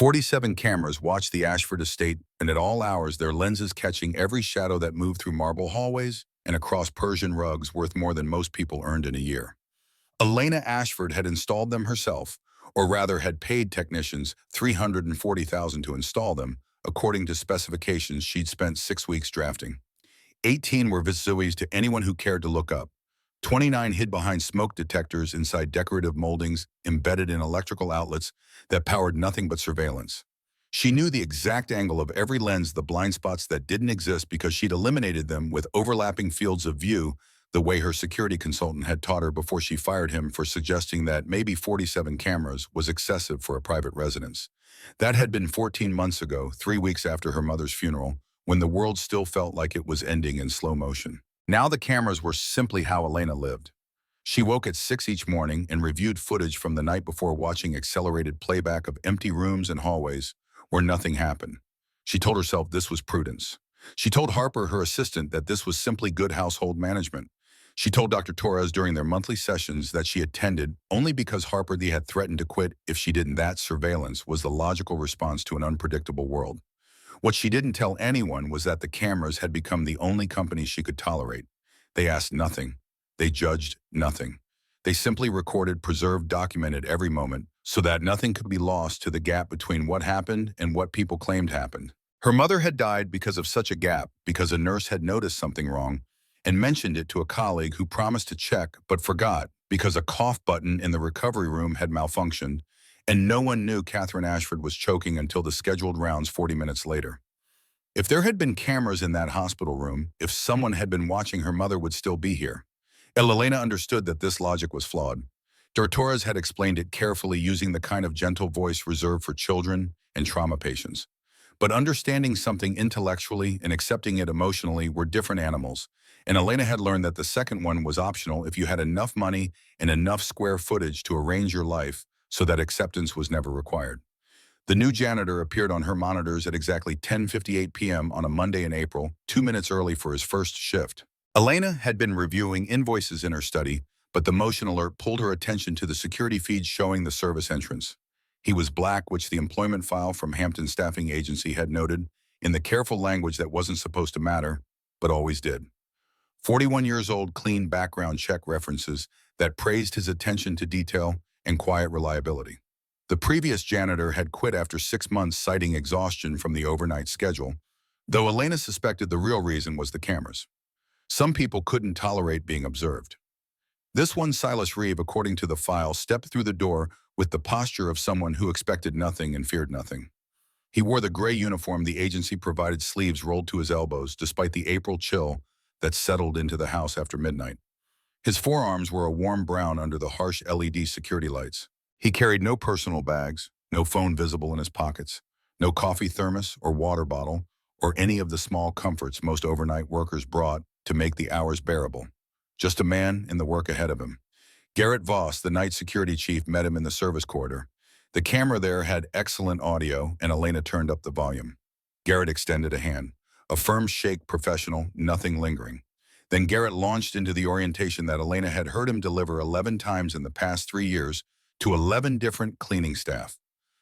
47 cameras watched the Ashford estate, and at all hours their lenses catching every shadow that moved through marble hallways and across Persian rugs worth more than most people earned in a year. Elena Ashford had installed them herself, or rather had paid technicians $340,000 to install them, according to specifications she'd spent 6 weeks drafting. 18 were visuies to anyone who cared to look up. 29 hid behind smoke detectors inside decorative moldings embedded in electrical outlets that powered nothing but surveillance. She knew the exact angle of every lens, the blind spots that didn't exist because she'd eliminated them with overlapping fields of view, the way her security consultant had taught her before she fired him for suggesting that maybe 47 cameras was excessive for a private residence. That had been 14 months ago, 3 weeks after her mother's funeral, when the world still felt like it was ending in slow motion. Now the cameras were simply how Elena lived. She woke at 6 each morning and reviewed footage from the night before, watching accelerated playback of empty rooms and hallways where nothing happened. She told herself this was prudence. She told Harper, her assistant, that this was simply good household management. She told Dr. Torres during their monthly sessions that she attended only because Harper had threatened to quit if she didn't. That surveillance was the logical response to an unpredictable world. What she didn't tell anyone was that the cameras had become the only company she could tolerate. They asked nothing. They judged nothing. They simply recorded, preserved, documented every moment so that nothing could be lost to the gap between what happened and what people claimed happened. Her mother had died because of such a gap, because a nurse had noticed something wrong and mentioned it to a colleague who promised to check but forgot, because a cough button in the recovery room had malfunctioned, and no one knew Catherine Ashford was choking until the scheduled rounds 40 minutes later. If there had been cameras in that hospital room, if someone had been watching, her mother would still be here. Elena understood that this logic was flawed. Torres had explained it carefully, using the kind of gentle voice reserved for children and trauma patients. But understanding something intellectually and accepting it emotionally were different animals, and Elena had learned that the second one was optional if you had enough money and enough square footage to arrange your life so that acceptance was never required. The new janitor appeared on her monitors at exactly 10:58 p.m. on a Monday in April, 2 minutes early for his first shift. Elena had been reviewing invoices in her study, but the motion alert pulled her attention to the security feed showing the service entrance. He was black, which the employment file from Hampton Staffing Agency had noted in the careful language that wasn't supposed to matter, but always did. 41 years old, clean background check references that praised his attention to detail and quiet reliability. The previous janitor had quit after 6 months, citing exhaustion from the overnight schedule, though Elena suspected the real reason was the cameras. Some people couldn't tolerate being observed. This one, Silas Reeve, according to the file, stepped through the door with the posture of someone who expected nothing and feared nothing. He wore the gray uniform the agency provided, sleeves rolled to his elbows, despite the April chill that settled into the house after midnight. His forearms were a warm brown under the harsh LED security lights. He carried no personal bags, no phone visible in his pockets, no coffee thermos or water bottle, or any of the small comforts most overnight workers brought to make the hours bearable. Just a man in the work ahead of him. Garrett Voss, the night security chief, met him in the service corridor. The camera there had excellent audio, and Elena turned up the volume. Garrett extended a hand, a firm shake, professional, nothing lingering. Then Garrett launched into the orientation that Elena had heard him deliver 11 times in the past 3 years to 11 different cleaning staff.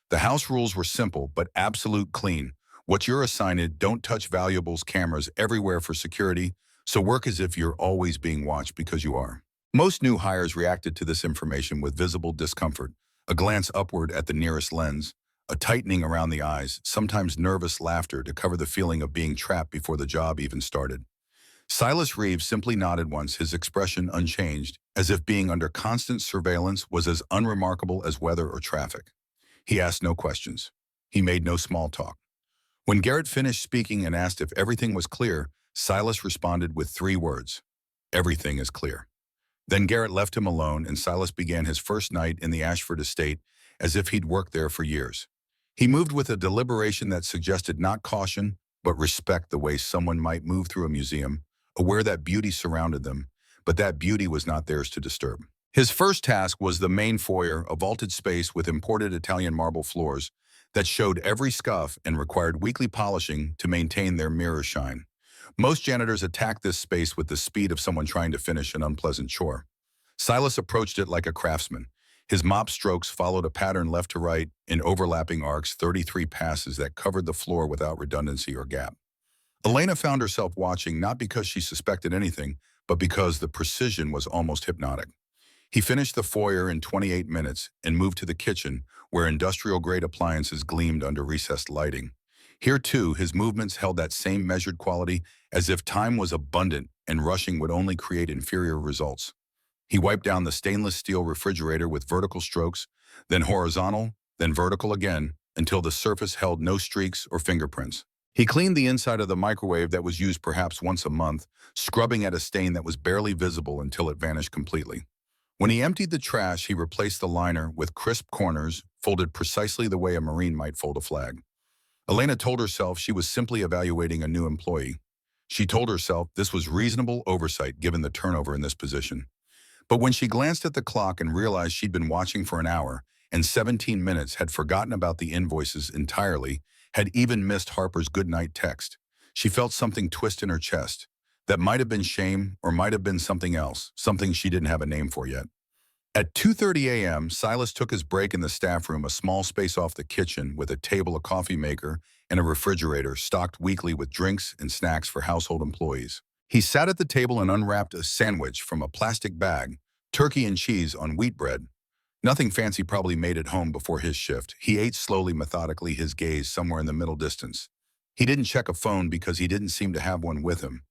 The house rules were simple but absolute: clean what you're assigned, don't touch valuables, cameras everywhere for security, so work as if you're always being watched, because you are. Most new hires reacted to this information with visible discomfort, a glance upward at the nearest lens, a tightening around the eyes, sometimes nervous laughter to cover the feeling of being trapped before the job even started. Silas Reeve simply nodded once, his expression unchanged, as if being under constant surveillance was as unremarkable as weather or traffic. He asked no questions. He made no small talk. When Garrett finished speaking and asked if everything was clear, Silas responded with 3 words: "Everything is clear." Then Garrett left him alone, and Silas began his first night in the Ashford estate as if he'd worked there for years. He moved with a deliberation that suggested not caution, but respect, the way someone might move through a museum, aware that beauty surrounded them, but that beauty was not theirs to disturb. His first task was the main foyer, a vaulted space with imported Italian marble floors that showed every scuff and required weekly polishing to maintain their mirror shine. Most janitors attacked this space with the speed of someone trying to finish an unpleasant chore. Silas approached it like a craftsman. His mop strokes followed a pattern left to right in overlapping arcs, 33 passes that covered the floor without redundancy or gap. Elena found herself watching not because she suspected anything, but because the precision was almost hypnotic. He finished the foyer in 28 minutes and moved to the kitchen, where industrial-grade appliances gleamed under recessed lighting. Here, too, his movements held that same measured quality, as if time was abundant and rushing would only create inferior results. He wiped down the stainless steel refrigerator with vertical strokes, then horizontal, then vertical again, until the surface held no streaks or fingerprints. He cleaned the inside of the microwave that was used perhaps once a month, scrubbing at a stain that was barely visible until it vanished completely. When he emptied the trash, he replaced the liner with crisp corners, folded precisely the way a Marine might fold a flag. Elena told herself she was simply evaluating a new employee. She told herself this was reasonable oversight given the turnover in this position. But when she glanced at the clock and realized she'd been watching for an hour and 17 minutes, had forgotten about the invoices entirely, had even missed Harper's goodnight text, she felt something twist in her chest. That might have been shame or might have been something else, something she didn't have a name for yet. At 2:30 a.m., Silas took his break in the staff room, a small space off the kitchen with a table, a coffee maker, and a refrigerator stocked weekly with drinks and snacks for household employees. He sat at the table and unwrapped a sandwich from a plastic bag, turkey and cheese on wheat bread. Nothing fancy, probably made at home before his shift. He ate slowly, methodically, his gaze somewhere in the middle distance. He didn't check a phone because he didn't seem to have one with him.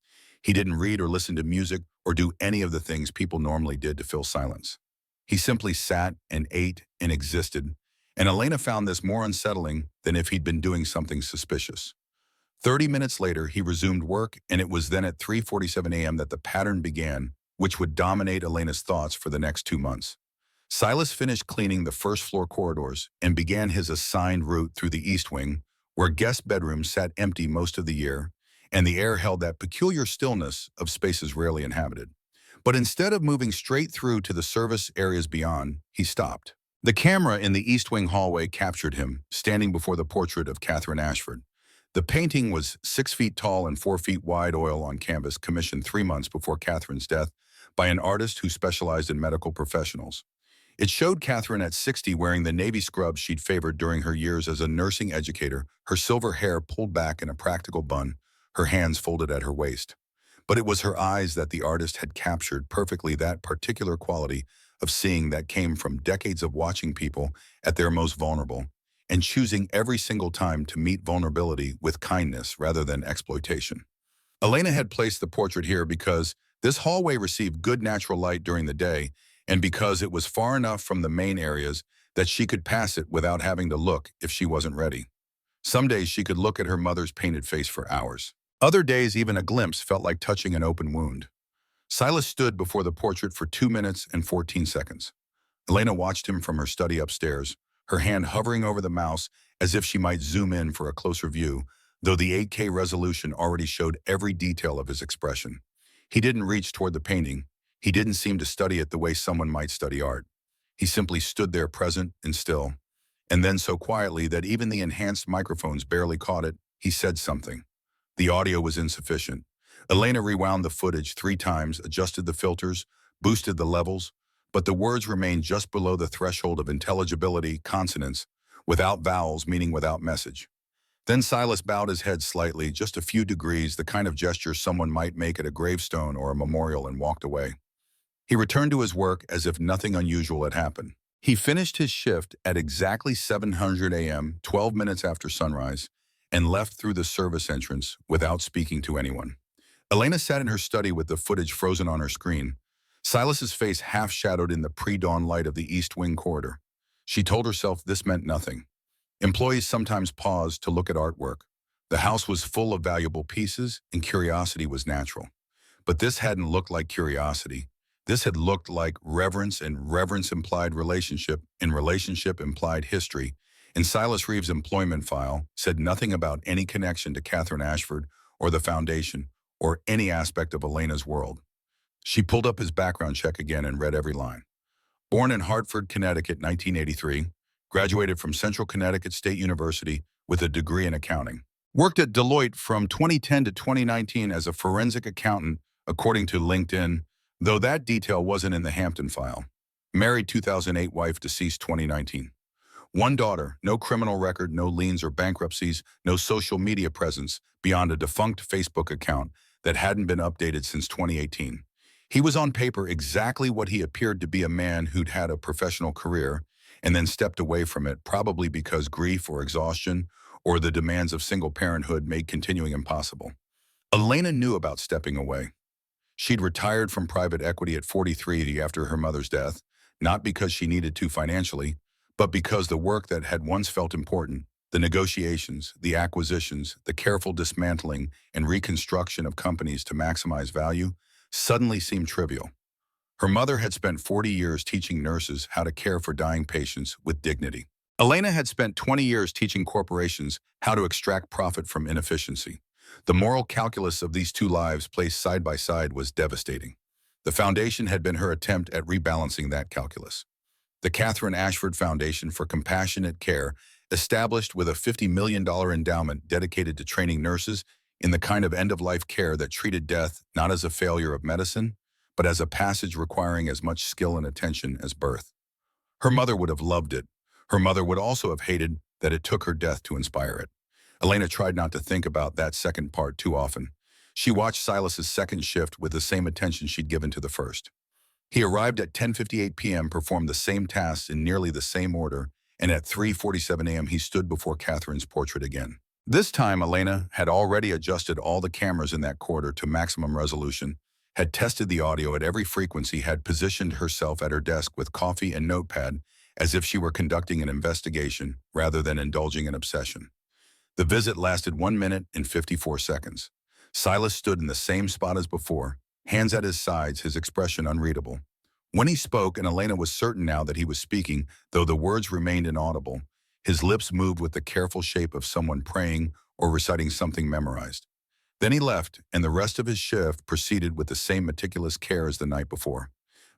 He didn't read or listen to music or do any of the things people normally did to fill silence. He simply sat and ate and existed, and Elena found this more unsettling than if he'd been doing something suspicious. 30 minutes later, he resumed work, and it was then at 3:47 a.m. that the pattern began, which would dominate Elena's thoughts for the next 2 months. Silas finished cleaning the first floor corridors and began his assigned route through the East Wing, where guest bedrooms sat empty most of the year, and the air held that peculiar stillness of spaces rarely inhabited. But instead of moving straight through to the service areas beyond, he stopped. The camera in the East Wing hallway captured him, standing before the portrait of Catherine Ashford. The painting was 6 feet tall and 4 feet wide, oil on canvas, commissioned 3 months before Catherine's death by an artist who specialized in medical professionals. It showed Catherine at 60 wearing the navy scrubs she'd favored during her years as a nursing educator, her silver hair pulled back in a practical bun, her hands folded at her waist. But it was her eyes that the artist had captured perfectly, that particular quality of seeing that came from decades of watching people at their most vulnerable and choosing every single time to meet vulnerability with kindness rather than exploitation. Elena had placed the portrait here because this hallway received good natural light during the day and because it was far enough from the main areas that she could pass it without having to look if she wasn't ready. Some days she could look at her mother's painted face for hours. Other days, even a glimpse felt like touching an open wound. Silas stood before the portrait for 2 minutes and 14 seconds. Elena watched him from her study upstairs, her hand hovering over the mouse as if she might zoom in for a closer view, though the 8K resolution already showed every detail of his expression. He didn't reach toward the painting. He didn't seem to study it the way someone might study art. He simply stood there, present and still. And then so quietly that even the enhanced microphones barely caught it, he said something. The audio was insufficient. Elena rewound the footage 3 times, adjusted the filters, boosted the levels, but the words remained just below the threshold of intelligibility, consonants, without vowels, meaning without message. Then Silas bowed his head slightly, just a few degrees, the kind of gesture someone might make at a gravestone or a memorial, and walked away. He returned to his work as if nothing unusual had happened. He finished his shift at exactly 7:00 a.m., 12 minutes after sunrise, and left through the service entrance without speaking to anyone. Elena sat in her study with the footage frozen on her screen, Silas's face half-shadowed in the pre-dawn light of the East Wing corridor. She told herself this meant nothing. Employees sometimes paused to look at artwork. The house was full of valuable pieces, and curiosity was natural. But this hadn't looked like curiosity. This had looked like reverence, and reverence implied relationship, and relationship implied history. And Silas Reeves' employment file said nothing about any connection to Catherine Ashford or the foundation or any aspect of Elena's world. She pulled up his background check again and read every line. Born in Hartford, Connecticut, 1983, graduated from Central Connecticut State University with a degree in accounting. Worked at Deloitte from 2010 to 2019 as a forensic accountant, according to LinkedIn, though that detail wasn't in the Hampton file. Married 2008, wife deceased 2019. One daughter, no criminal record, no liens or bankruptcies, no social media presence beyond a defunct Facebook account that hadn't been updated since 2018. He was on paper exactly what he appeared to be, a man who'd had a professional career and then stepped away from it, probably because grief or exhaustion or the demands of single parenthood made continuing impossible. Elena knew about stepping away. She'd retired from private equity at 43 after her mother's death, not because she needed to financially, but because the work that had once felt important, the negotiations, the acquisitions, the careful dismantling and reconstruction of companies to maximize value, suddenly seemed trivial. Her mother had spent 40 years teaching nurses how to care for dying patients with dignity. Elena had spent 20 years teaching corporations how to extract profit from inefficiency. The moral calculus of these two lives placed side by side was devastating. The foundation had been her attempt at rebalancing that calculus. The Catherine Ashford Foundation for Compassionate Care, established with a $50 million endowment dedicated to training nurses in the kind of end-of-life care that treated death not as a failure of medicine, but as a passage requiring as much skill and attention as birth. Her mother would have loved it. Her mother would also have hated that it took her death to inspire it. Elena tried not to think about that second part too often. She watched Silas's second shift with the same attention she'd given to the first. He arrived at 10:58 p.m., performed the same tasks in nearly the same order, and at 3:47 a.m. he stood before Catherine's portrait again. This time, Elena had already adjusted all the cameras in that corridor to maximum resolution, had tested the audio at every frequency, had positioned herself at her desk with coffee and notepad as if she were conducting an investigation rather than indulging in obsession. The visit lasted 1 minute and 54 seconds. Silas stood in the same spot as before, hands at his sides, his expression unreadable. When he spoke, and Elena was certain now that he was speaking, though the words remained inaudible, his lips moved with the careful shape of someone praying or reciting something memorized. Then he left, and the rest of his shift proceeded with the same meticulous care as the night before.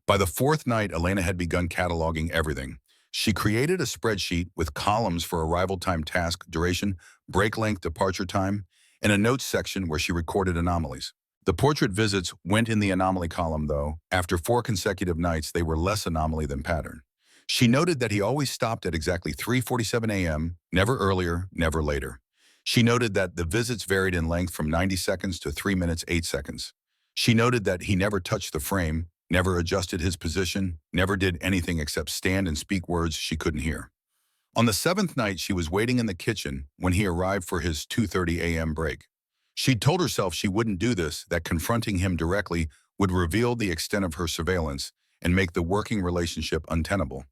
By the fourth night, Elena had begun cataloging everything. She created a spreadsheet with columns for arrival time, task duration, break length, departure time, and a notes section where she recorded anomalies. The portrait visits went in the anomaly column, though. After 4 consecutive nights, they were less anomaly than pattern. She noted that he always stopped at exactly 3:47 a.m., never earlier, never later. She noted that the visits varied in length from 90 seconds to 3 minutes 8 seconds. She noted that he never touched the frame, never adjusted his position, never did anything except stand and speak words she couldn't hear. On the 7th night, she was waiting in the kitchen when he arrived for his 2:30 a.m. break. She'd told herself she wouldn't do this, that confronting him directly would reveal the extent of her surveillance and make the working relationship untenable.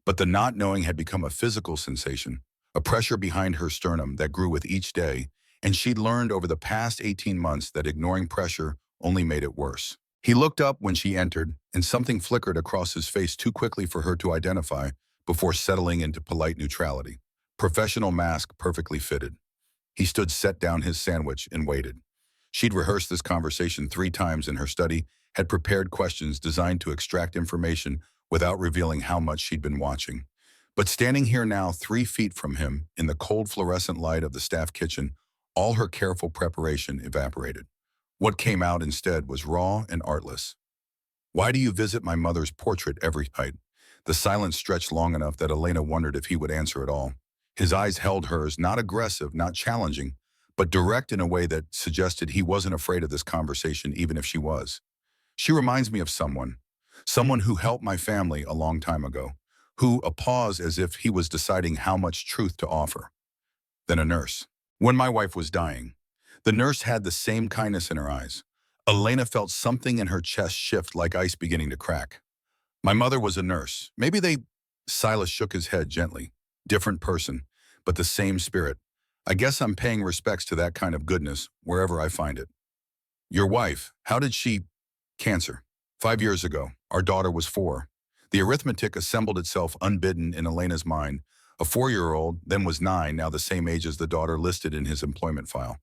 But the not knowing had become a physical sensation, a pressure behind her sternum that grew with each day, and she'd learned over the past 18 months that ignoring pressure only made it worse. He looked up when she entered, and something flickered across his face too quickly for her to identify before settling into polite neutrality. Professional mask perfectly fitted. He stood, set down his sandwich, and waited. She'd rehearsed this conversation 3 times in her study, had prepared questions designed to extract information without revealing how much she'd been watching. But standing here now 3 feet from him, in the cold fluorescent light of the staff kitchen, all her careful preparation evaporated. What came out instead was raw and artless. "Why do you visit my mother's portrait every night?" The silence stretched long enough that Elena wondered if he would answer at all. His eyes held hers, not aggressive, not challenging, but direct in a way that suggested he wasn't afraid of this conversation, even if she was. "She reminds me of someone who helped my family a long time ago," a pause as if he was deciding how much truth to offer. "Then a nurse. When my wife was dying." The nurse had the same kindness in her eyes. Elena felt something in her chest shift like ice beginning to crack. "My mother was a nurse. Maybe they—" Silas shook his head gently. "Different person, but the same spirit. I guess I'm paying respects to that kind of goodness wherever I find it." "Your wife, how did she—" "Cancer. 5 years ago. Our daughter was 4. The arithmetic assembled itself unbidden in Elena's mind. A 4-year-old, then was 9, now the same age as the daughter listed in his employment file.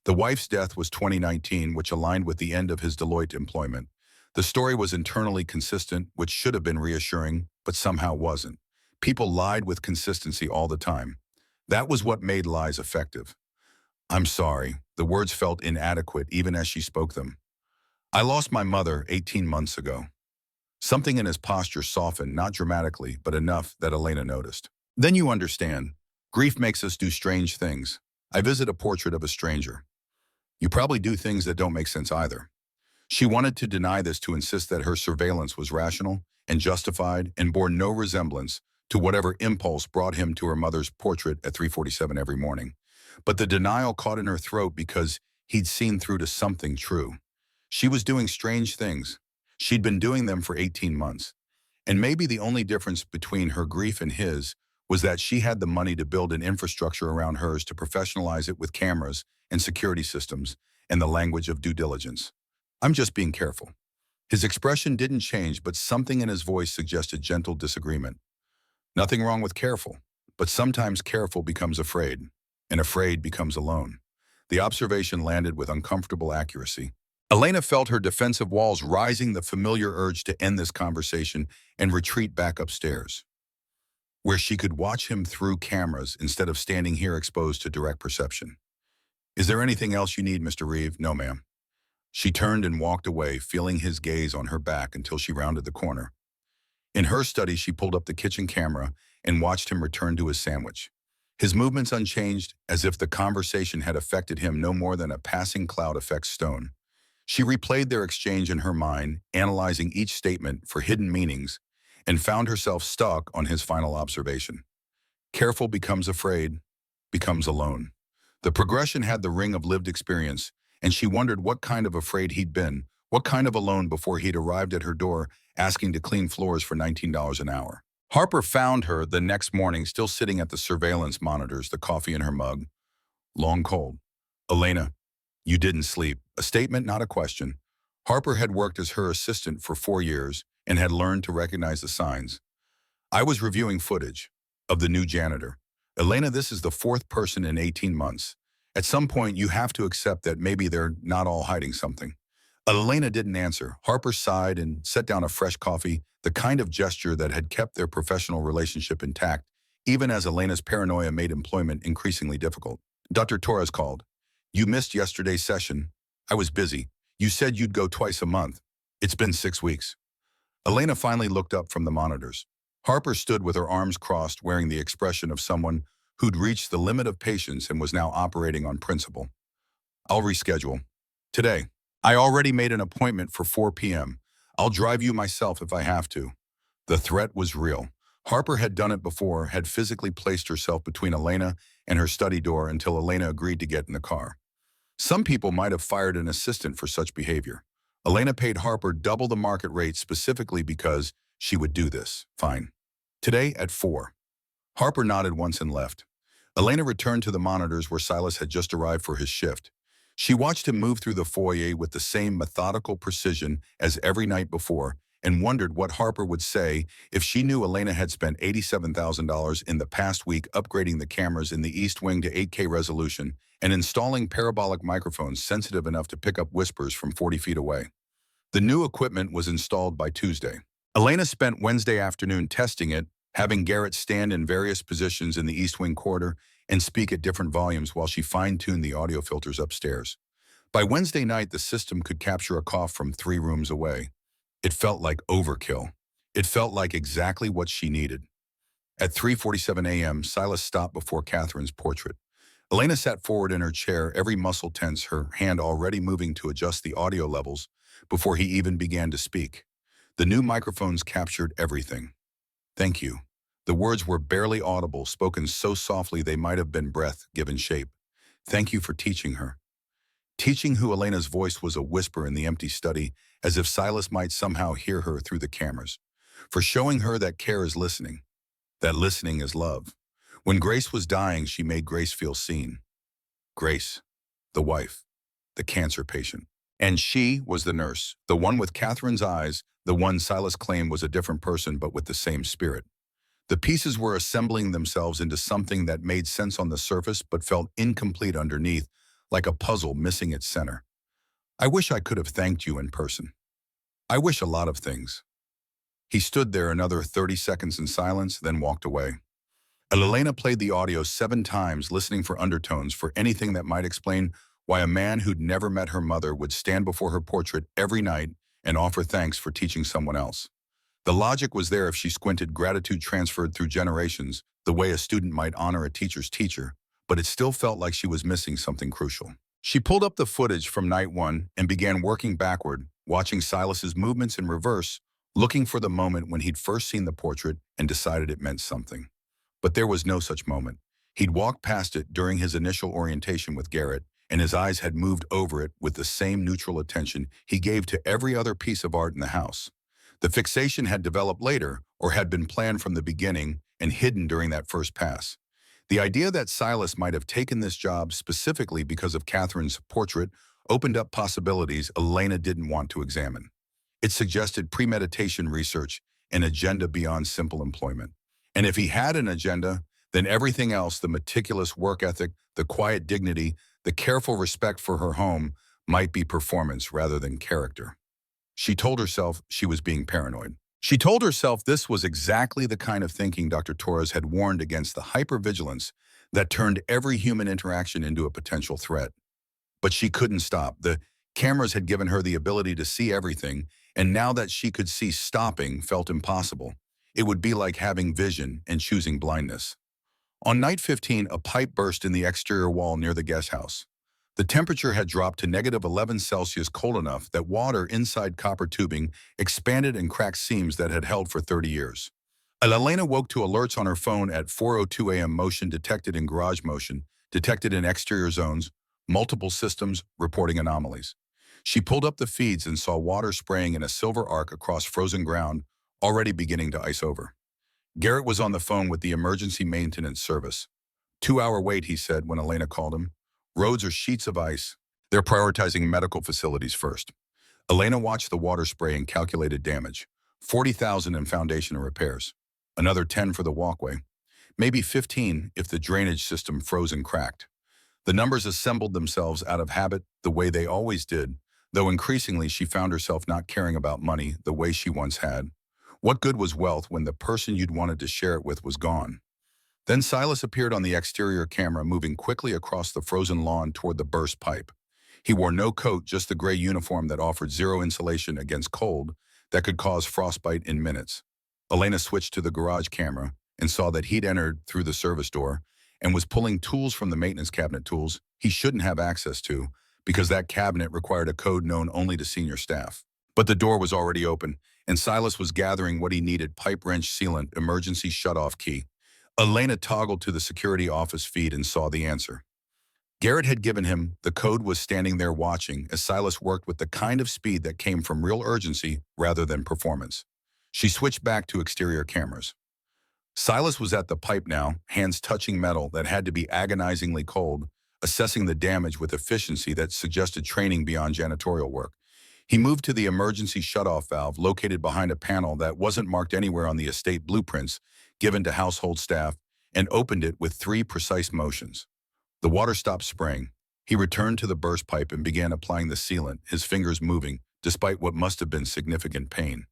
The wife's death was 2019, which aligned with the end of his Deloitte employment. The story was internally consistent, which should have been reassuring, but somehow wasn't. People lied with consistency all the time. That was what made lies effective. "I'm sorry." The words felt inadequate even as she spoke them. "I lost my mother 18 months ago." Something in his posture softened, not dramatically, but enough that Elena noticed. Then you understand. Grief makes us do strange things. I visit a portrait of a stranger. You probably do things that don't make sense either. She wanted to deny this to insist that her surveillance was rational and justified and bore no resemblance to whatever impulse brought him to her mother's portrait at 3:47 every morning. But the denial caught in her throat because he'd seen through to something true. She was doing strange things. She'd been doing them for 18 months. And maybe the only difference between her grief and his was that she had the money to build an infrastructure around hers to professionalize it with cameras and security systems and the language of due diligence. I'm just being careful. His expression didn't change, but something in his voice suggested gentle disagreement. Nothing wrong with careful, but sometimes careful becomes afraid, and afraid becomes alone. The observation landed with uncomfortable accuracy. Elena felt her defensive walls rising, the familiar urge to end this conversation and retreat back upstairs, where she could watch him through cameras instead of standing here exposed to direct perception. Is there anything else you need, Mr. Reeve? No, ma'am. She turned and walked away, feeling his gaze on her back until she rounded the corner. In her study, she pulled up the kitchen camera and watched him return to his sandwich. His movements unchanged, as if the conversation had affected him no more than a passing cloud affects stone. She replayed their exchange in her mind, analyzing each statement for hidden meanings, and found herself stuck on his final observation. Careful becomes afraid, becomes alone. The progression had the ring of lived experience, and she wondered what kind of afraid he'd been, what kind of alone before he'd arrived at her door asking to clean floors for $19 an hour. Harper found her the next morning still sitting at the surveillance monitors, the coffee in her mug. Long cold. Elena, you didn't sleep. A statement, not a question. Harper had worked as her assistant for 4 years and had learned to recognize the signs. I was reviewing footage of the new janitor. Elena, this is the 4th person in 18 months. At some point, you have to accept that maybe they're not all hiding something. Elena didn't answer. Harper sighed and set down a fresh coffee, the kind of gesture that had kept their professional relationship intact, even as Elena's paranoia made employment increasingly difficult. Dr. Torres called. You missed yesterday's session. I was busy. You said you'd go twice a month. It's been 6 weeks. Elena finally looked up from the monitors. Harper stood with her arms crossed, wearing the expression of someone who'd reached the limit of patience and was now operating on principle. I'll reschedule. Today. I already made an appointment for 4 p.m. I'll drive you myself if I have to. The threat was real. Harper had done it before, had physically placed herself between Elena and her study door until Elena agreed to get in the car. Some people might have fired an assistant for such behavior. Elena paid Harper double the market rate specifically because she would do this. Fine. Today at 4. Harper nodded once and left. Elena returned to the monitors where Silas had just arrived for his shift. She watched him move through the foyer with the same methodical precision as every night before and wondered what Harper would say if she knew Elena had spent $87,000 in the past week upgrading the cameras in the East Wing to 8K resolution and installing parabolic microphones sensitive enough to pick up whispers from 40 feet away. The new equipment was installed by Tuesday. Elena spent Wednesday afternoon testing it, having Garrett stand in various positions in the East Wing corridor and speak at different volumes while she fine-tuned the audio filters upstairs. By Wednesday night, the system could capture a cough from 3 rooms away. It felt like overkill. It felt like exactly what she needed. At 3:47 a.m., Silas stopped before Catherine's portrait. Elena sat forward in her chair, every muscle tense, her hand already moving to adjust the audio levels before he even began to speak. The new microphones captured everything. Thank you. The words were barely audible, spoken so softly they might have been breath given shape. Thank you for teaching her. Teaching who Elena's voice was a whisper in the empty study, as if Silas might somehow hear her through the cameras. For showing her that care is listening, that listening is love. When Grace was dying, she made Grace feel seen. Grace, the wife, the cancer patient. And she was the nurse, the one with Catherine's eyes, the one Silas claimed was a different person but with the same spirit. The pieces were assembling themselves into something that made sense on the surface but felt incomplete underneath, like a puzzle missing its center. I wish I could have thanked you in person. I wish a lot of things. He stood there another 30 seconds in silence, then walked away. Elena played the audio 7 times, listening for undertones, for anything that might explain why a man who'd never met her mother would stand before her portrait every night and offer thanks for teaching someone else. The logic was there if she squinted, gratitude transferred through generations, the way a student might honor a teacher's teacher, but it still felt like she was missing something crucial. She pulled up the footage from night one and began working backward, watching Silas's movements in reverse, looking for the moment when he'd first seen the portrait and decided it meant something. But there was no such moment. He'd walked past it during his initial orientation with Garrett, and his eyes had moved over it with the same neutral attention he gave to every other piece of art in the house. The fixation had developed later, or had been planned from the beginning and hidden during that first pass. The idea that Silas might have taken this job specifically because of Catherine's portrait opened up possibilities Elena didn't want to examine. It suggested premeditation research, an agenda beyond simple employment. And if he had an agenda, then everything else, the meticulous work ethic, the quiet dignity, the careful respect for her home, might be performance rather than character. She told herself she was being paranoid. She told herself this was exactly the kind of thinking Dr. Torres had warned against, the hypervigilance that turned every human interaction into a potential threat. But she couldn't stop. The cameras had given her the ability to see everything, and now that she could see, stopping felt impossible. It would be like having vision and choosing blindness. On night 15, a pipe burst in the exterior wall near the guest house. The temperature had dropped to -11 Celsius, cold enough that water inside copper tubing expanded and cracked seams that had held for 30 years. Elena woke to alerts on her phone at 4:02 a.m. Motion detected in garage, motion detected in exterior zones, multiple systems reporting anomalies. She pulled up the feeds and saw water spraying in a silver arc across frozen ground, already beginning to ice over. Garrett was on the phone with the emergency maintenance service. 2-hour wait, he said when Elena called him. Roads are sheets of ice. They're prioritizing medical facilities first. Elena watched the water spray and calculated damage. 40,000 in foundation and repairs. Another 10 for the walkway. Maybe 15 if the drainage system froze and cracked. The numbers assembled themselves out of habit, the way they always did, though increasingly she found herself not caring about money the way she once had. What good was wealth when the person you'd wanted to share it with was gone? Then Silas appeared on the exterior camera, moving quickly across the frozen lawn toward the burst pipe. He wore no coat, just the gray uniform that offered zero insulation against cold that could cause frostbite in minutes. Elena switched to the garage camera and saw that he'd entered through the service door and was pulling tools from the maintenance cabinet, tools he shouldn't have access to because that cabinet required a code known only to senior staff. But the door was already open, and Silas was gathering what he needed: pipe wrench, sealant, emergency shutoff key. Elena toggled to the security office feed and saw the answer. Garrett had given him, the code was standing there watching as Silas worked with the kind of speed that came from real urgency rather than performance. She switched back to exterior cameras. Silas was at the pipe now, hands touching metal that had to be agonizingly cold, assessing the damage with efficiency that suggested training beyond janitorial work. He moved to the emergency shutoff valve located behind a panel that wasn't marked anywhere on the estate blueprints given to household staff, and opened it with 3 precise motions. The water stopped spraying. He returned to the burst pipe and began applying the sealant, his fingers moving, despite what must have been significant pain.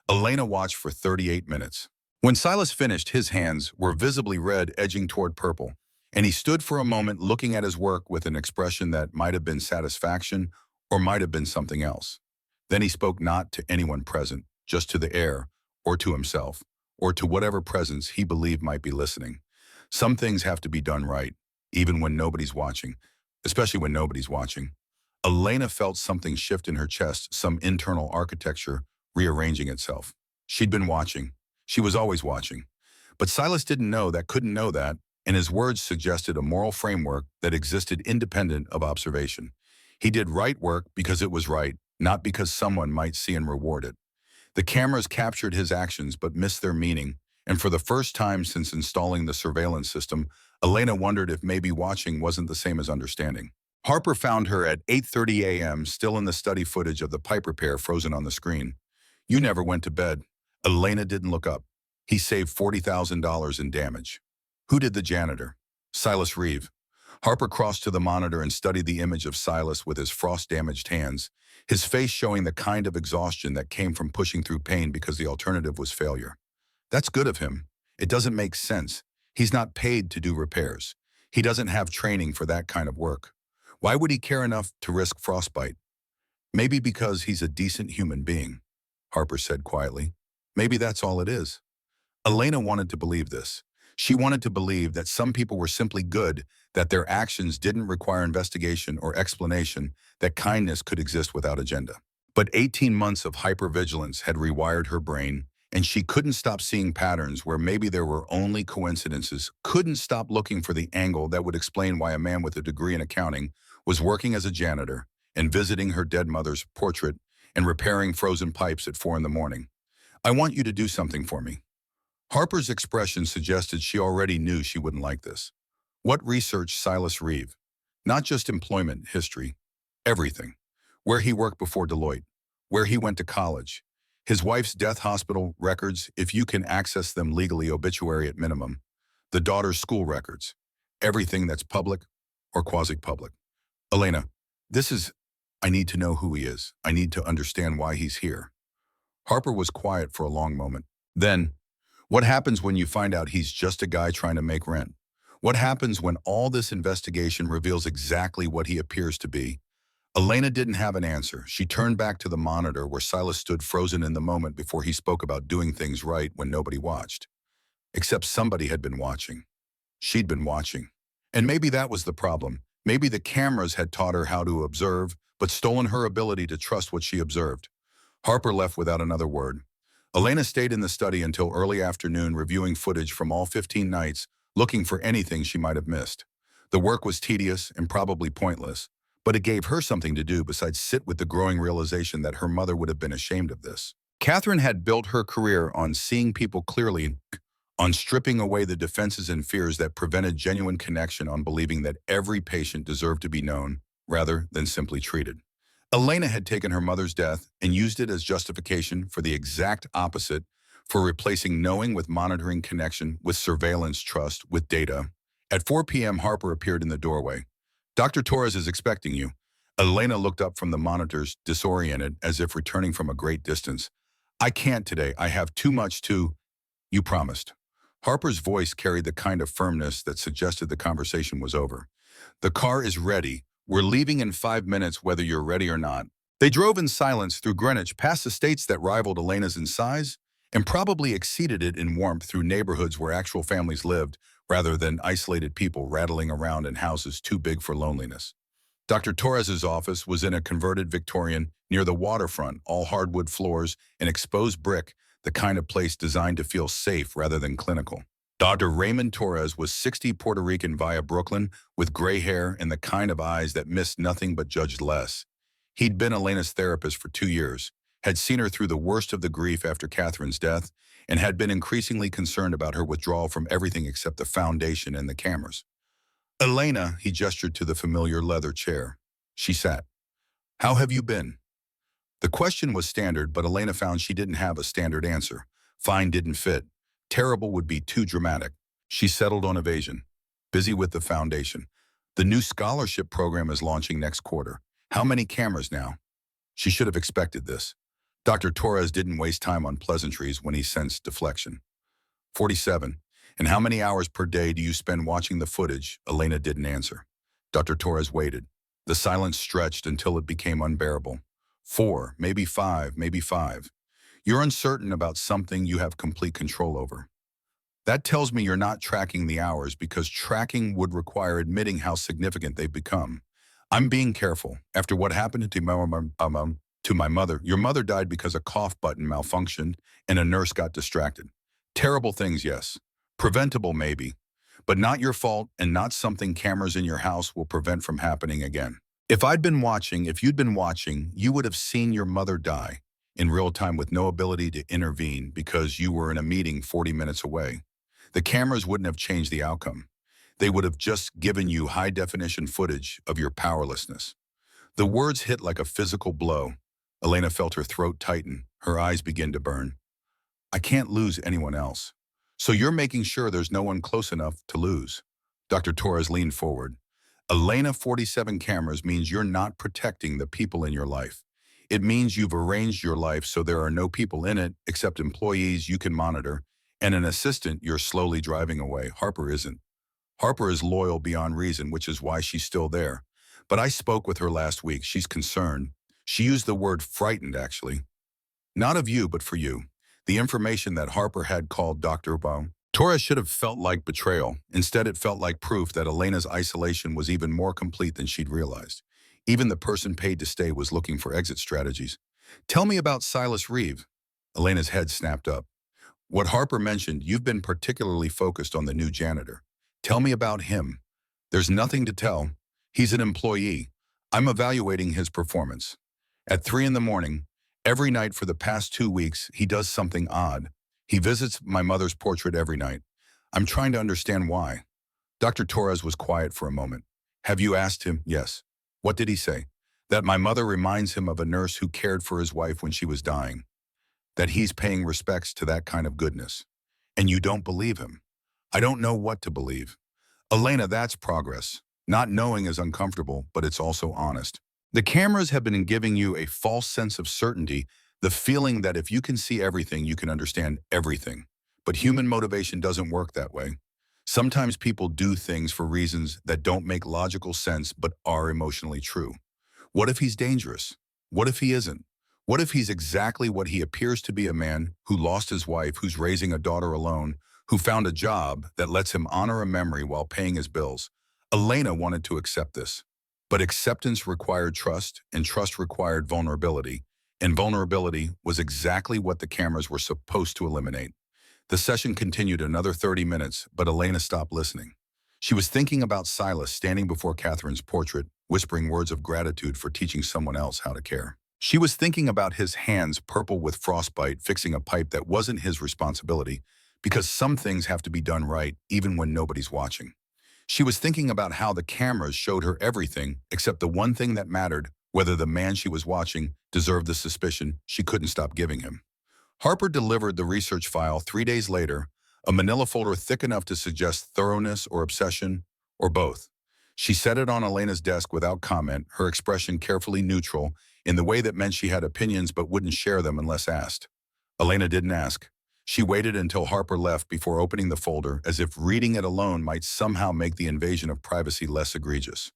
Elena watched for 38 minutes. When Silas finished, his hands were visibly red, edging toward purple, and he stood for a moment looking at his work with an expression that might have been satisfaction or might have been something else. Then he spoke, not to anyone present, just to the air, or to himself, or to whatever presence he believed might be listening. Some things have to be done right, even when nobody's watching, especially when nobody's watching. Elena felt something shift in her chest, some internal architecture rearranging itself. She'd been watching. She was always watching. But Silas didn't know that, couldn't know that, and his words suggested a moral framework that existed independent of observation. He did right work because it was right, not because someone might see and reward it. The cameras captured his actions but missed their meaning, and for the first time since installing the surveillance system, Elena wondered if maybe watching wasn't the same as understanding. Harper found her at 8:30 a.m., still in the study, footage of the pipe repair frozen on the screen. "You never went to bed." Elena didn't look up. "He saved $40,000 in damage." "Who did the janitor?" "Silas Reeve." Harper crossed to the monitor and studied the image of Silas with his frost-damaged hands, his face showing the kind of exhaustion that came from pushing through pain because the alternative was failure. "That's good of him. It doesn't make sense. He's not paid to do repairs. He doesn't have training for that kind of work. Why would he care enough to risk frostbite?" "Maybe because he's a decent human being," Harper said quietly. Maybe that's all it is. Elena wanted to believe this. She wanted to believe that some people were simply good, that their actions didn't require investigation or explanation, that kindness could exist without agenda. But 18 months of hypervigilance had rewired her brain, and she couldn't stop seeing patterns where maybe there were only coincidences, couldn't stop looking for the angle that would explain why a man with a degree in accounting was working as a janitor and visiting her dead mother's portrait and repairing frozen pipes at 4 in the morning. I want you to do something for me. Harper's expression suggested she already knew she wouldn't like this. What researched Silas Reeve? Not just employment history, everything. Where he worked before Deloitte, where he went to college, his wife's death hospital records, if you can access them legally, obituary at minimum, the daughter's school records, everything that's public or quasi-public. Elena, I need to know who he is. I need to understand why he's here. Harper was quiet for a long moment. Then, what happens when you find out he's just a guy trying to make rent? What happens when all this investigation reveals exactly what he appears to be? Elena didn't have an answer. She turned back to the monitor where Silas stood frozen in the moment before he spoke about doing things right when nobody watched. Except somebody had been watching. She'd been watching. And maybe that was the problem. Maybe the cameras had taught her how to observe, but stolen her ability to trust what she observed. Harper left without another word. Elena stayed in the study until early afternoon, reviewing footage from all 15 nights, looking for anything she might have missed. The work was tedious and probably pointless, but it gave her something to do besides sit with the growing realization that her mother would have been ashamed of this. Catherine had built her career on seeing people clearly, on stripping away the defenses and fears that prevented genuine connection, on believing that every patient deserved to be known rather than simply treated. Elena had taken her mother's death and used it as justification for the exact opposite, for replacing knowing with monitoring, connection with surveillance, trust with data. At 4 p.m., Harper appeared in the doorway. Dr. Torres is expecting you. Elena looked up from the monitors, disoriented, as if returning from a great distance. I can't today. I have too much to... You promised. Harper's voice carried the kind of firmness that suggested the conversation was over. The car is ready. We're leaving in 5 minutes, whether you're ready or not. They drove in silence through Greenwich, past estates that rivaled Elena's in size, and probably exceeded it in warmth, through neighborhoods where actual families lived, rather than isolated people rattling around in houses too big for loneliness. Dr. Torres's office was in a converted Victorian near the waterfront, all hardwood floors and exposed brick, the kind of place designed to feel safe rather than clinical. Dr. Raymond Torres was 60, Puerto Rican via Brooklyn, with gray hair and the kind of eyes that missed nothing but judged less. He'd been Elena's therapist for 2 years, had seen her through the worst of the grief after Catherine's death, and had been increasingly concerned about her withdrawal from everything except the foundation and the cameras. Elena, he gestured to the familiar leather chair. She sat. How have you been? The question was standard, but Elena found she didn't have a standard answer. Fine didn't fit. Terrible would be too dramatic. She settled on evasion. Busy with the foundation. The new scholarship program is launching next quarter. How many cameras now? She should have expected this. Dr. Torres didn't waste time on pleasantries when he sensed deflection. 47. And how many hours per day do you spend watching the footage? Elena didn't answer. Dr. Torres waited. The silence stretched until it became unbearable. 4, maybe 5, maybe 5. You're uncertain about something you have complete control over. That tells me you're not tracking the hours, because tracking would require admitting how significant they've become. I'm being careful. After what happened to my mother, your mother died because a cough button malfunctioned and a nurse got distracted. Terrible things, yes. Preventable, maybe. But not your fault, and not something cameras in your house will prevent from happening again. If you'd been watching, you would have seen your mother die in real time with no ability to intervene because you were in a meeting 40 minutes away. The cameras wouldn't have changed the outcome. They would have just given you high-definition footage of your powerlessness. The words hit like a physical blow. Elena felt her throat tighten, her eyes begin to burn. I can't lose anyone else. So you're making sure there's no one close enough to lose. Dr. Torres leaned forward. Elena, 47 cameras means you're not protecting the people in your life. It means you've arranged your life so there are no people in it except employees you can monitor and an assistant you're slowly driving away. Harper isn't. Harper is loyal beyond reason, which is why she's still there. But I spoke with her last week. She's concerned. She used the word frightened, actually. Not of you, but for you. the information that Harper had called Dr. Bao. Torres should have felt like betrayal. Instead, it felt like proof that Elena's isolation was even more complete than she'd realized. Even the person paid to stay was looking for exit strategies. Tell me about Silas Reeve. Elena's head snapped up. What Harper mentioned, you've been particularly focused on the new janitor. Tell me about him. There's nothing to tell. He's an employee. I'm evaluating his performance. At 3 in the morning, every night for the past 2 weeks, he does something odd. He visits my mother's portrait every night. I'm trying to understand why. Dr. Torres was quiet for a moment. Have you asked him? Yes. What did he say? That my mother reminds him of a nurse who cared for his wife when she was dying. That he's paying respects to that kind of goodness. And you don't believe him. I don't know what to believe. Elena, that's progress. Not knowing is uncomfortable, but it's also honest. The cameras have been giving you a false sense of certainty, the feeling that if you can see everything, you can understand everything. But human motivation doesn't work that way. Sometimes people do things for reasons that don't make logical sense but are emotionally true. What if he's dangerous? What if he isn't? What if he's exactly what he appears to be, a man who lost his wife, who's raising a daughter alone, who found a job that lets him honor a memory while paying his bills? Elena wanted to accept this. But acceptance required trust, and trust required vulnerability. And vulnerability was exactly what the cameras were supposed to eliminate. The session continued another 30 minutes, but Elena stopped listening. She was thinking about Silas standing before Catherine's portrait, whispering words of gratitude for teaching someone else how to care. She was thinking about his hands purple with frostbite fixing a pipe that wasn't his responsibility, because some things have to be done right even when nobody's watching. She was thinking about how the cameras showed her everything except the one thing that mattered, whether the man she was watching deserved the suspicion she couldn't stop giving him. Harper delivered the research file 3 days later, a manila folder thick enough to suggest thoroughness or obsession, or both. She set it on Elena's desk without comment, her expression carefully neutral, in the way that meant she had opinions but wouldn't share them unless asked. Elena didn't ask. She waited until Harper left before opening the folder, as if reading it alone might somehow make the invasion of privacy less egregious.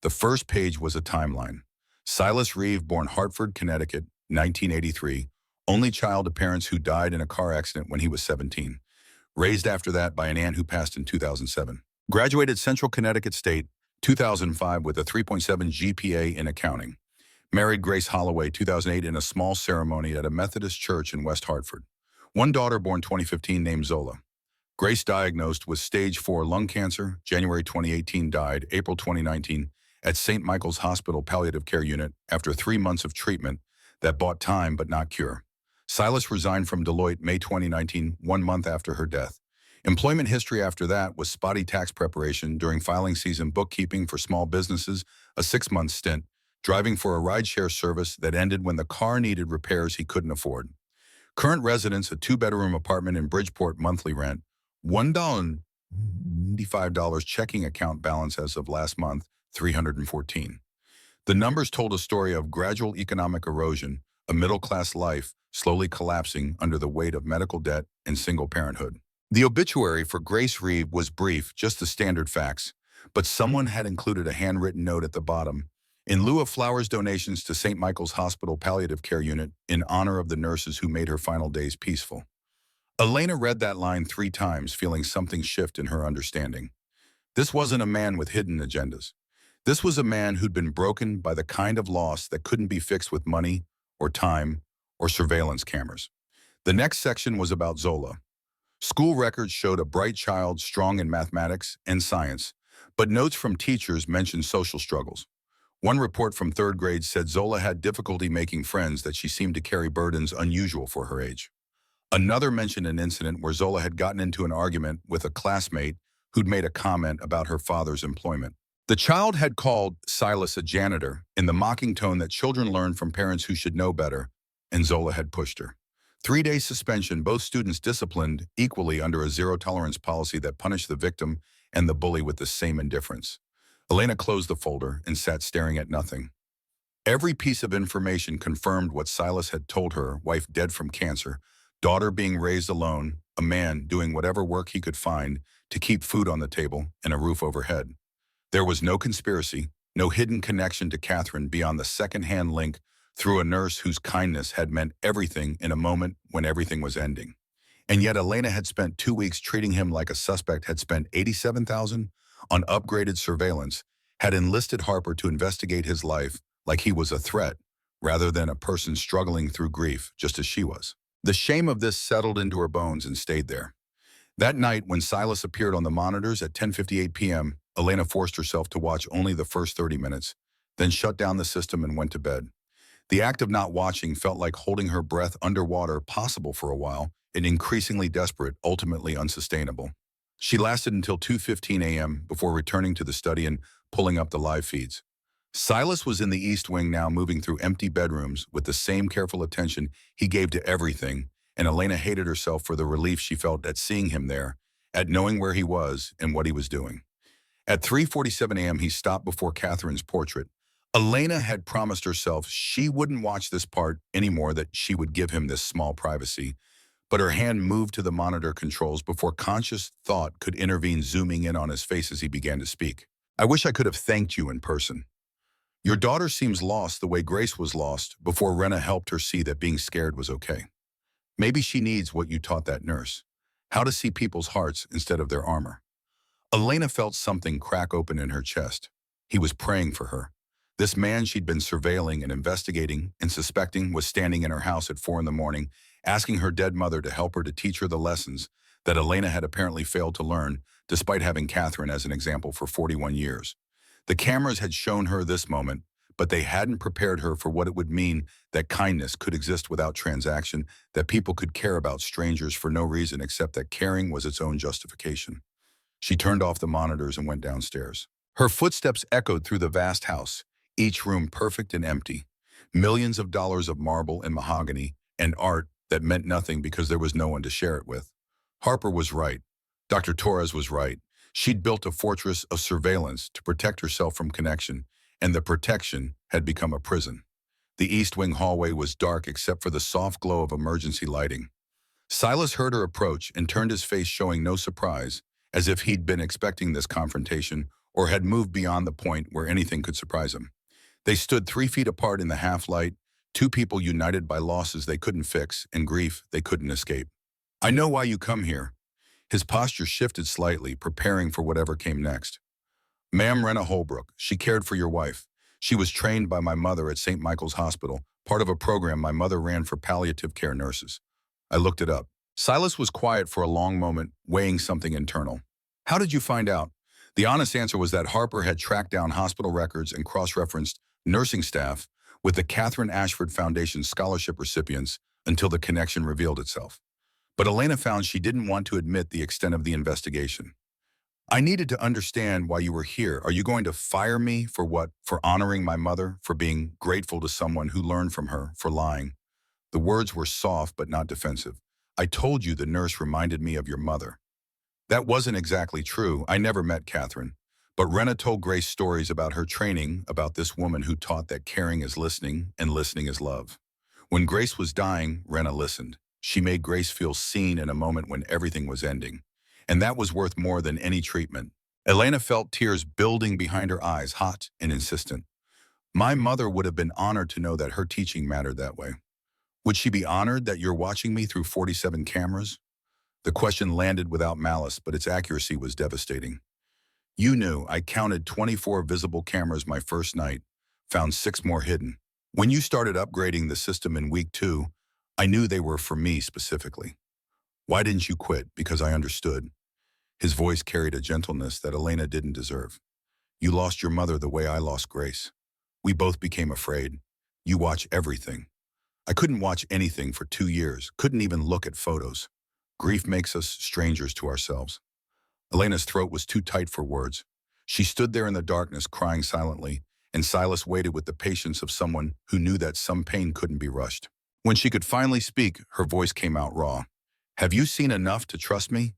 The first page was a timeline. Silas Reeve, born Hartford, Connecticut, 1983, only child of parents who died in a car accident when he was 17. Raised after that by an aunt who passed in 2007. Graduated Central Connecticut State, 2005 with a 3.7 GPA in accounting. Married Grace Holloway, 2008 in a small ceremony at a Methodist church in West Hartford. One daughter born 2015 named Zola. Grace diagnosed with stage 4 lung cancer, January 2018 died, April 2019, at St. Michael's Hospital Palliative Care Unit after 3 months of treatment that bought time but not cure. Silas resigned from Deloitte May 2019, 1 month after her death. Employment history after that was spotty tax preparation during filing season, bookkeeping for small businesses, a 6-month stint, driving for a rideshare service that ended when the car needed repairs he couldn't afford. Current residence, a 2-bedroom apartment in Bridgeport, monthly rent, $195 checking account balance as of last month, $314. The numbers told a story of gradual economic erosion, a middle-class life slowly collapsing under the weight of medical debt and single parenthood. The obituary for Grace Reeve was brief, just the standard facts, but someone had included a handwritten note at the bottom. In lieu of flowers, donations to St. Michael's Hospital Palliative Care Unit in honor of the nurses who made her final days peaceful. Elena read that line 3 times, feeling something shift in her understanding. This wasn't a man with hidden agendas. This was a man who'd been broken by the kind of loss that couldn't be fixed with money or time or surveillance cameras. The next section was about Zola. School records showed a bright child, strong in mathematics and science, but notes from teachers mentioned social struggles. One report from 3rd grade said Zola had difficulty making friends, that she seemed to carry burdens unusual for her age. Another mentioned an incident where Zola had gotten into an argument with a classmate who'd made a comment about her father's employment. The child had called Silas a janitor in the mocking tone that children learn from parents who should know better, and Zola had pushed her. 3-day suspension, both students disciplined equally under a zero-tolerance policy that punished the victim and the bully with the same indifference. Elena closed the folder and sat staring at nothing. Every piece of information confirmed what Silas had told her: wife dead from cancer, daughter being raised alone, a man doing whatever work he could find to keep food on the table and a roof overhead. There was no conspiracy, no hidden connection to Catherine beyond the second-hand link through a nurse whose kindness had meant everything in a moment when everything was ending. And yet Elena had spent 2 weeks treating him like a suspect, had spent $87,000 on upgraded surveillance, had enlisted Harper to investigate his life like he was a threat rather than a person struggling through grief, just as she was. The shame of this settled into her bones and stayed there. That night, when Silas appeared on the monitors at 10:58 p.m., Elena forced herself to watch only the first 30 minutes, then shut down the system and went to bed. The act of not watching felt like holding her breath underwater, possible for a while, and increasingly desperate, ultimately unsustainable. She lasted until 2:15 a.m. before returning to the study and pulling up the live feeds. Silas was in the East Wing now, moving through empty bedrooms with the same careful attention he gave to everything, and Elena hated herself for the relief she felt at seeing him there, at knowing where he was and what he was doing. At 3:47 a.m., he stopped before Catherine's portrait. Elena had promised herself she wouldn't watch this part anymore, that she would give him this small privacy, but her hand moved to the monitor controls before conscious thought could intervene, zooming in on his face as he began to speak. "I wish I could have thanked you in person. Your daughter seems lost the way Grace was lost before Rena helped her see that being scared was okay. Maybe she needs what you taught that nurse, how to see people's hearts instead of their armor." Elena felt something crack open in her chest. He was praying for her. This man she'd been surveilling and investigating and suspecting was standing in her house at 4 in the morning, asking her dead mother to help her to teach her the lessons that Elena had apparently failed to learn, despite having Catherine as an example for 41 years. The cameras had shown her this moment, but they hadn't prepared her for what it would mean that kindness could exist without transaction, that people could care about strangers for no reason except that caring was its own justification. She turned off the monitors and went downstairs. Her footsteps echoed through the vast house, each room perfect and empty. Millions of dollars of marble and mahogany and art that meant nothing because there was no one to share it with. Harper was right. Dr. Torres was right. She'd built a fortress of surveillance to protect herself from connection, and the protection had become a prison. The East Wing hallway was dark except for the soft glow of emergency lighting. Silas heard her approach and turned his face, showing no surprise, as if he'd been expecting this confrontation or had moved beyond the point where anything could surprise him. They stood 3 feet apart in the half-light, two people united by losses they couldn't fix and grief they couldn't escape. "I know why you come here." His posture shifted slightly, preparing for whatever came next. "Ma'am Rena Holbrook, she cared for your wife. She was trained by my mother at St. Michael's Hospital, part of a program my mother ran for palliative care nurses." I looked it up. Silas was quiet for a long moment, weighing something internal. "How did you find out?" The honest answer was that Harper had tracked down hospital records and cross-referenced nursing staff with the Catherine Ashford Foundation scholarship recipients until the connection revealed itself. But Elena found she didn't want to admit the extent of the investigation. "I needed to understand why you were here. Are you going to fire me for what? For honoring my mother? For being grateful to someone who learned from her? For lying?" The words were soft but not defensive. "I told you the nurse reminded me of your mother." That wasn't exactly true. I never met Catherine. But Rena told Grace stories about her training, about this woman who taught that caring is listening and listening is love. When Grace was dying, Rena listened. She made Grace feel seen in a moment when everything was ending. And that was worth more than any treatment. Elena felt tears building behind her eyes, hot and insistent. "My mother would have been honored to know that her teaching mattered that way." "Would she be honored that you're watching me through 47 cameras? The question landed without malice, but its accuracy was devastating. "You knew. I counted 24 visible cameras my first night, found 6 more hidden. When you started upgrading the system in week 2, I knew they were for me specifically. Why didn't you quit?" "Because I understood." His voice carried a gentleness that Elena didn't deserve. "You lost your mother the way I lost Grace. We both became afraid. You watch everything. I couldn't watch anything for 2 years, couldn't even look at photos. Grief makes us strangers to ourselves." Elena's throat was too tight for words. She stood there in the darkness, crying silently, and Silas waited with the patience of someone who knew that some pain couldn't be rushed. When she could finally speak, her voice came out raw. "Have you seen enough to trust me?"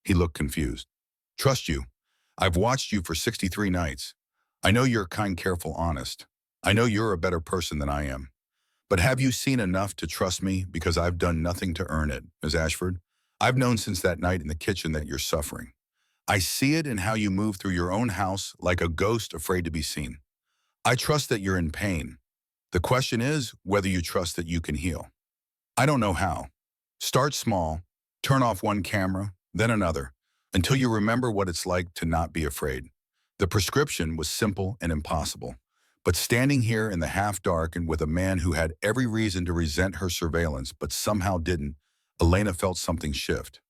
He looked confused. "Trust you? I've watched you for 63 nights. I know you're kind, careful, honest. I know you're a better person than I am. But have you seen enough to trust me because I've done nothing to earn it, Ms. Ashford? I've known since that night in the kitchen that you're suffering. I see it in how you move through your own house like a ghost afraid to be seen. I trust that you're in pain. The question is whether you trust that you can heal. I don't know how. Start small, turn off one camera, then another, until you remember what it's like to not be afraid. The prescription was simple and impossible. But standing here in the half-dark and with a man who had every reason to resent her surveillance but somehow didn't, Elena felt something shift.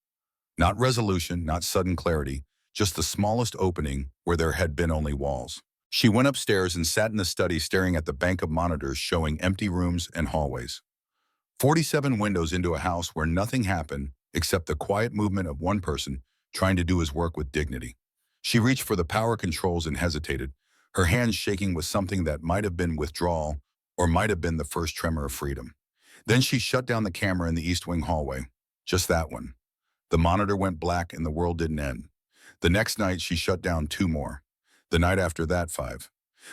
Not resolution, not sudden clarity, just the smallest opening where there had been only walls. She went upstairs and sat in the study staring at the bank of monitors showing empty rooms and hallways. 47 windows into a house where nothing happened except the quiet movement of one person trying to do his work with dignity. She reached for the power controls and hesitated, her hands shaking with something that might have been withdrawal or might have been the first tremor of freedom. Then she shut down the camera in the East Wing hallway. Just that one. The monitor went black and the world didn't end. The next night, she shut down 2 more. The night after that, 5.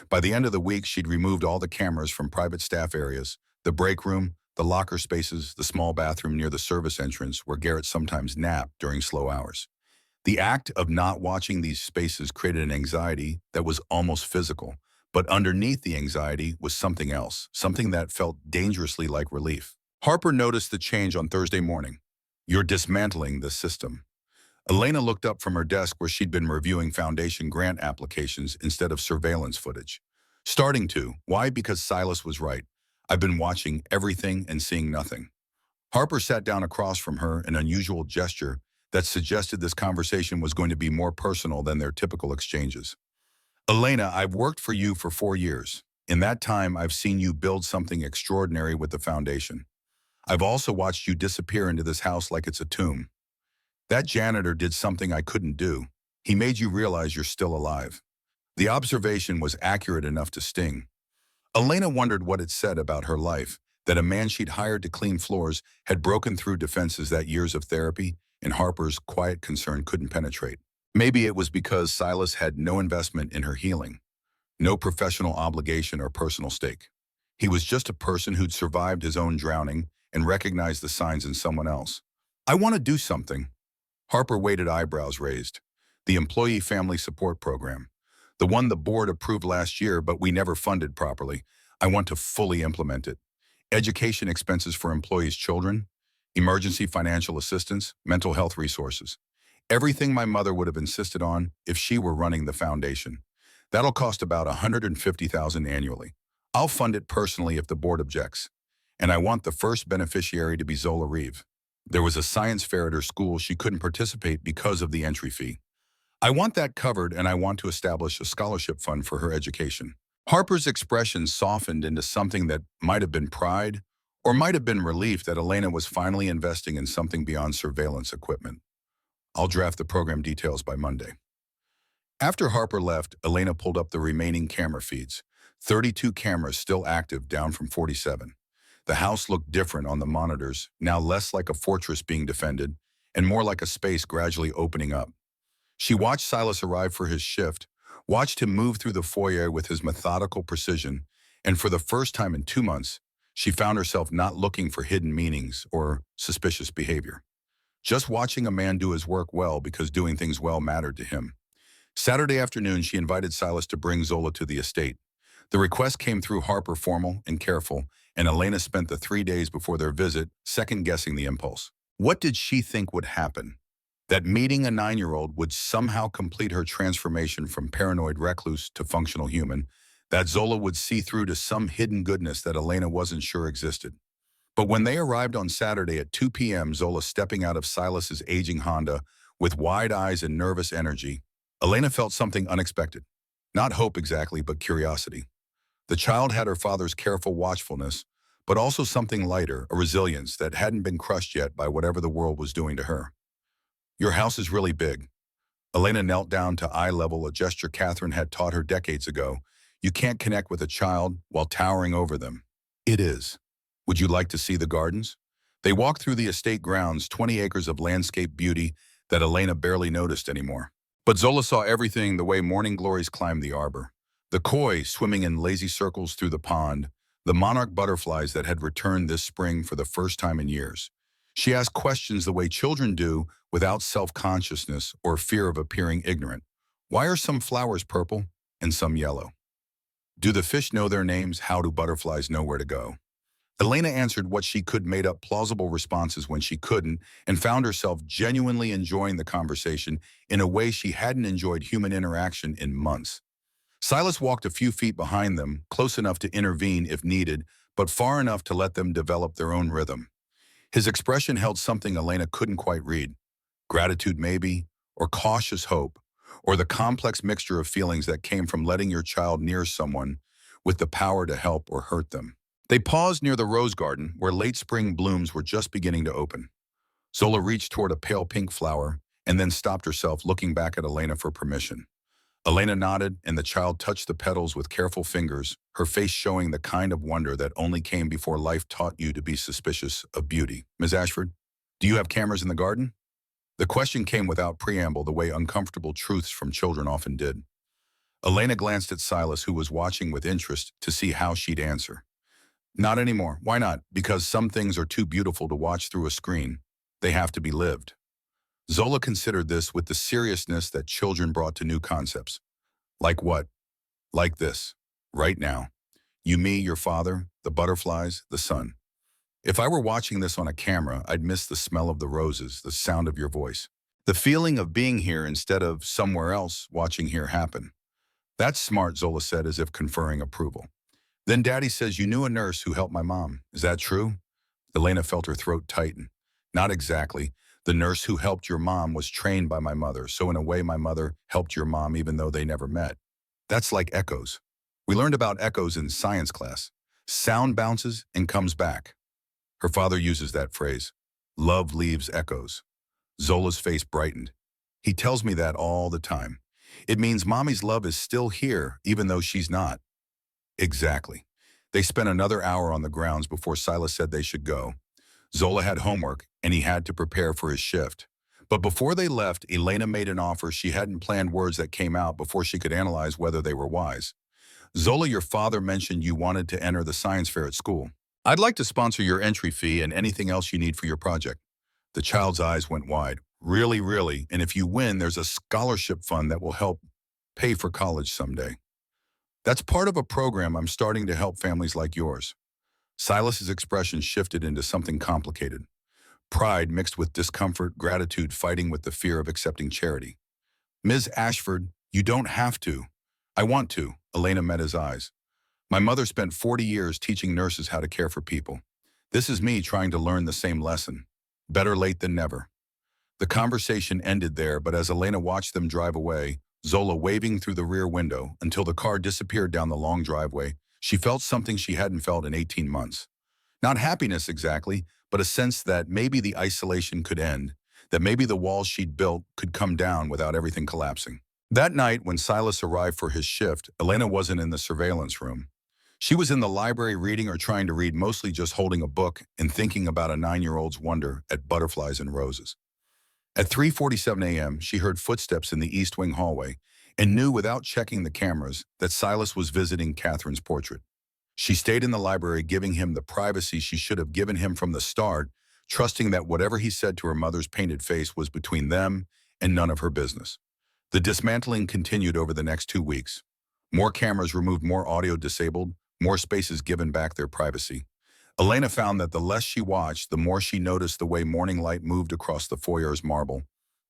By the end of the week, she'd removed all the cameras from private staff areas, the break room, the locker spaces, the small bathroom near the service entrance where Garrett sometimes napped during slow hours. The act of not watching these spaces created an anxiety that was almost physical, but underneath the anxiety was something else, something that felt dangerously like relief. Harper noticed the change on Thursday morning. You're dismantling the system. Elena looked up from her desk where she'd been reviewing foundation grant applications instead of surveillance footage. Starting to. Why? Because Silas was right. I've been watching everything and seeing nothing. Harper sat down across from her, an unusual gesture that suggested this conversation was going to be more personal than their typical exchanges. Elena, I've worked for you for 4 years. In that time, I've seen you build something extraordinary with the foundation. I've also watched you disappear into this house like it's a tomb. That janitor did something I couldn't do. He made you realize you're still alive. The observation was accurate enough to sting. Elena wondered what it said about her life, that a man she'd hired to clean floors had broken through defenses that years of therapy and Harper's quiet concern couldn't penetrate. Maybe it was because Silas had no investment in her healing, no professional obligation or personal stake. He was just a person who'd survived his own drowning and recognized the signs in someone else. I want to do something. Harper waited, eyebrows raised. The Employee Family Support Program. The one the board approved last year, but we never funded properly. I want to fully implement it. Education expenses for employees' children, emergency financial assistance, mental health resources. Everything my mother would have insisted on if she were running the foundation. That'll cost about $150,000 annually. I'll fund it personally if the board objects. And I want the first beneficiary to be Zola Reeve. There was a science fair at her school she couldn't participate because of the entry fee. I want that covered, and I want to establish a scholarship fund for her education. Harper's expression softened into something that might have been pride or might have been relief that Elena was finally investing in something beyond surveillance equipment. I'll draft the program details by Monday. After Harper left, Elena pulled up the remaining camera feeds. 32 cameras still active, down from 47. The house looked different on the monitors, now less like a fortress being defended and more like a space gradually opening up. She watched Silas arrive for his shift, watched him move through the foyer with his methodical precision, and for the first time in 2 months, she found herself not looking for hidden meanings or suspicious behavior. Just watching a man do his work well because doing things well mattered to him. Saturday afternoon, she invited Silas to bring Zola to the estate. The request came through Harper, formal and careful, and Elena spent the 3 days before their visit second-guessing the impulse. What did she think would happen? That meeting a 9-year-old would somehow complete her transformation from paranoid recluse to functional human, that Zola would see through to some hidden goodness that Elena wasn't sure existed. But when they arrived on Saturday at 2 p.m., Zola stepping out of Silas's aging Honda with wide eyes and nervous energy, Elena felt something unexpected. Not hope exactly, but curiosity. The child had her father's careful watchfulness, but also something lighter, a resilience that hadn't been crushed yet by whatever the world was doing to her. Your house is really big. Elena knelt down to eye level, a gesture Catherine had taught her decades ago. You can't connect with a child while towering over them. It is. Would you like to see the gardens? They walked through the estate grounds, 20 acres of landscape beauty that Elena barely noticed anymore. But Zola saw everything the way morning glories climbed the arbor. The koi swimming in lazy circles through the pond, the monarch butterflies that had returned this spring for the first time in years. She asked questions the way children do without self-consciousness or fear of appearing ignorant. Why are some flowers purple and some yellow? Do the fish know their names? How do butterflies know where to go? Elena answered what she could, made up plausible responses when she couldn't, and found herself genuinely enjoying the conversation in a way she hadn't enjoyed human interaction in months. Silas walked a few feet behind them, close enough to intervene if needed, but far enough to let them develop their own rhythm. His expression held something Elena couldn't quite read. Gratitude maybe, or cautious hope, or the complex mixture of feelings that came from letting your child near someone with the power to help or hurt them. They paused near the rose garden, where late spring blooms were just beginning to open. Zola reached toward a pale pink flower and then stopped herself, looking back at Elena for permission. Elena nodded, and the child touched the petals with careful fingers, her face showing the kind of wonder that only came before life taught you to be suspicious of beauty. Ms. Ashford, do you have cameras in the garden? The question came without preamble, the way uncomfortable truths from children often did. Elena glanced at Silas, who was watching with interest to see how she'd answer. Not anymore. Why not? Because some things are too beautiful to watch through a screen. They have to be lived. Zola considered this with the seriousness that children brought to new concepts. Like what? Like this. Right now. You, me, your father, the butterflies, the sun. If I were watching this on a camera, I'd miss the smell of the roses, the sound of your voice, the feeling of being here instead of somewhere else watching here happen. That's smart, Zola said, as if conferring approval. Then Daddy says you knew a nurse who helped my mom. Is that true? Elena felt her throat tighten. Not exactly. The nurse who helped your mom was trained by my mother, so in a way my mother helped your mom even though they never met. That's like echoes. We learned about echoes in science class. Sound bounces and comes back. Her father uses that phrase. Love leaves echoes. Zola's face brightened. He tells me that all the time. It means Mommy's love is still here, even though she's not. Exactly. They spent another hour on the grounds before Silas said they should go. Zola had homework, and he had to prepare for his shift. But before they left, Elena made an offer she hadn't planned, words that came out before she could analyze whether they were wise. Zola, your father mentioned you wanted to enter the science fair at school. I'd like to sponsor your entry fee and anything else you need for your project. The child's eyes went wide. Really, really, and if you win, there's a scholarship fund that will help pay for college someday. That's part of a program I'm starting to help families like yours. Silas's expression shifted into something complicated. Pride mixed with discomfort, gratitude fighting with the fear of accepting charity. Ms. Ashford, you don't have to. I want to. Elena met his eyes. My mother spent 40 years teaching nurses how to care for people. This is me trying to learn the same lesson. Better late than never. The conversation ended there, but as Elena watched them drive away, Zola waving through the rear window until the car disappeared down the long driveway, she felt something she hadn't felt in 18 months. Not happiness exactly, but a sense that maybe the isolation could end, that maybe the walls she'd built could come down without everything collapsing. That night, when Silas arrived for his shift, Elena wasn't in the surveillance room. She was in the library reading or trying to read, mostly just holding a book and thinking about a 9-year-old's wonder at butterflies and roses. At 3:47 a.m., she heard footsteps in the East Wing hallway and knew without checking the cameras that Silas was visiting Catherine's portrait. She stayed in the library, giving him the privacy she should have given him from the start, trusting that whatever he said to her mother's painted face was between them and none of her business. The dismantling continued over the next 2 weeks. More cameras removed, more audio disabled, more spaces given back their privacy. Elena found that the less she watched, the more she noticed the way morning light moved across the foyer's marble,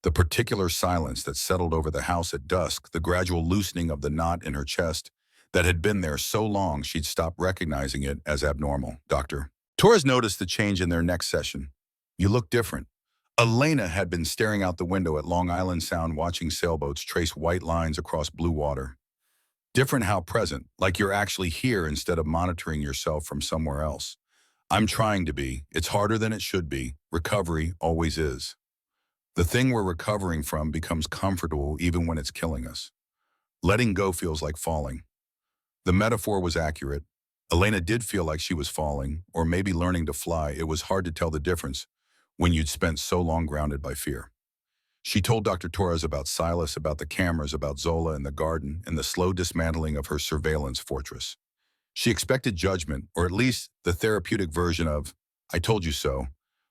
the particular silence that settled over the house at dusk, the gradual loosening of the knot in her chest that had been there so long she'd stopped recognizing it as abnormal. Doctor Torres noticed the change in their next session. You look different. Elena had been staring out the window at Long Island Sound, watching sailboats trace white lines across blue water. Different how? Present, like you're actually here instead of monitoring yourself from somewhere else. I'm trying to be. It's harder than it should be. Recovery always is. The thing we're recovering from becomes comfortable even when it's killing us. Letting go feels like falling. The metaphor was accurate. Elena did feel like she was falling, or maybe learning to fly. It was hard to tell the difference when you'd spent so long grounded by fear. She told Dr. Torres about Silas, about the cameras, about Zola and the garden, and the slow dismantling of her surveillance fortress. She expected judgment, or at least the therapeutic version of, I told you so,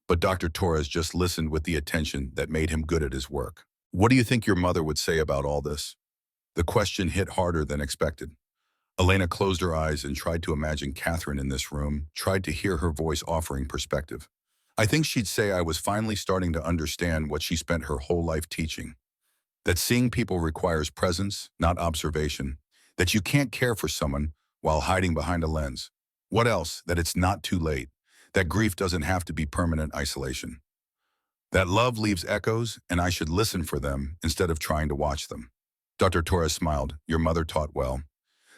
but Dr. Torres just listened with the attention that made him good at his work. What do you think your mother would say about all this? The question hit harder than expected. Elena closed her eyes and tried to imagine Catherine in this room, tried to hear her voice offering perspective. I think she'd say I was finally starting to understand what she spent her whole life teaching. That seeing people requires presence, not observation. That you can't care for someone while hiding behind a lens. What else? That it's not too late. That grief doesn't have to be permanent isolation. That love leaves echoes, and I should listen for them instead of trying to watch them. Dr. Torres smiled. Your mother taught well.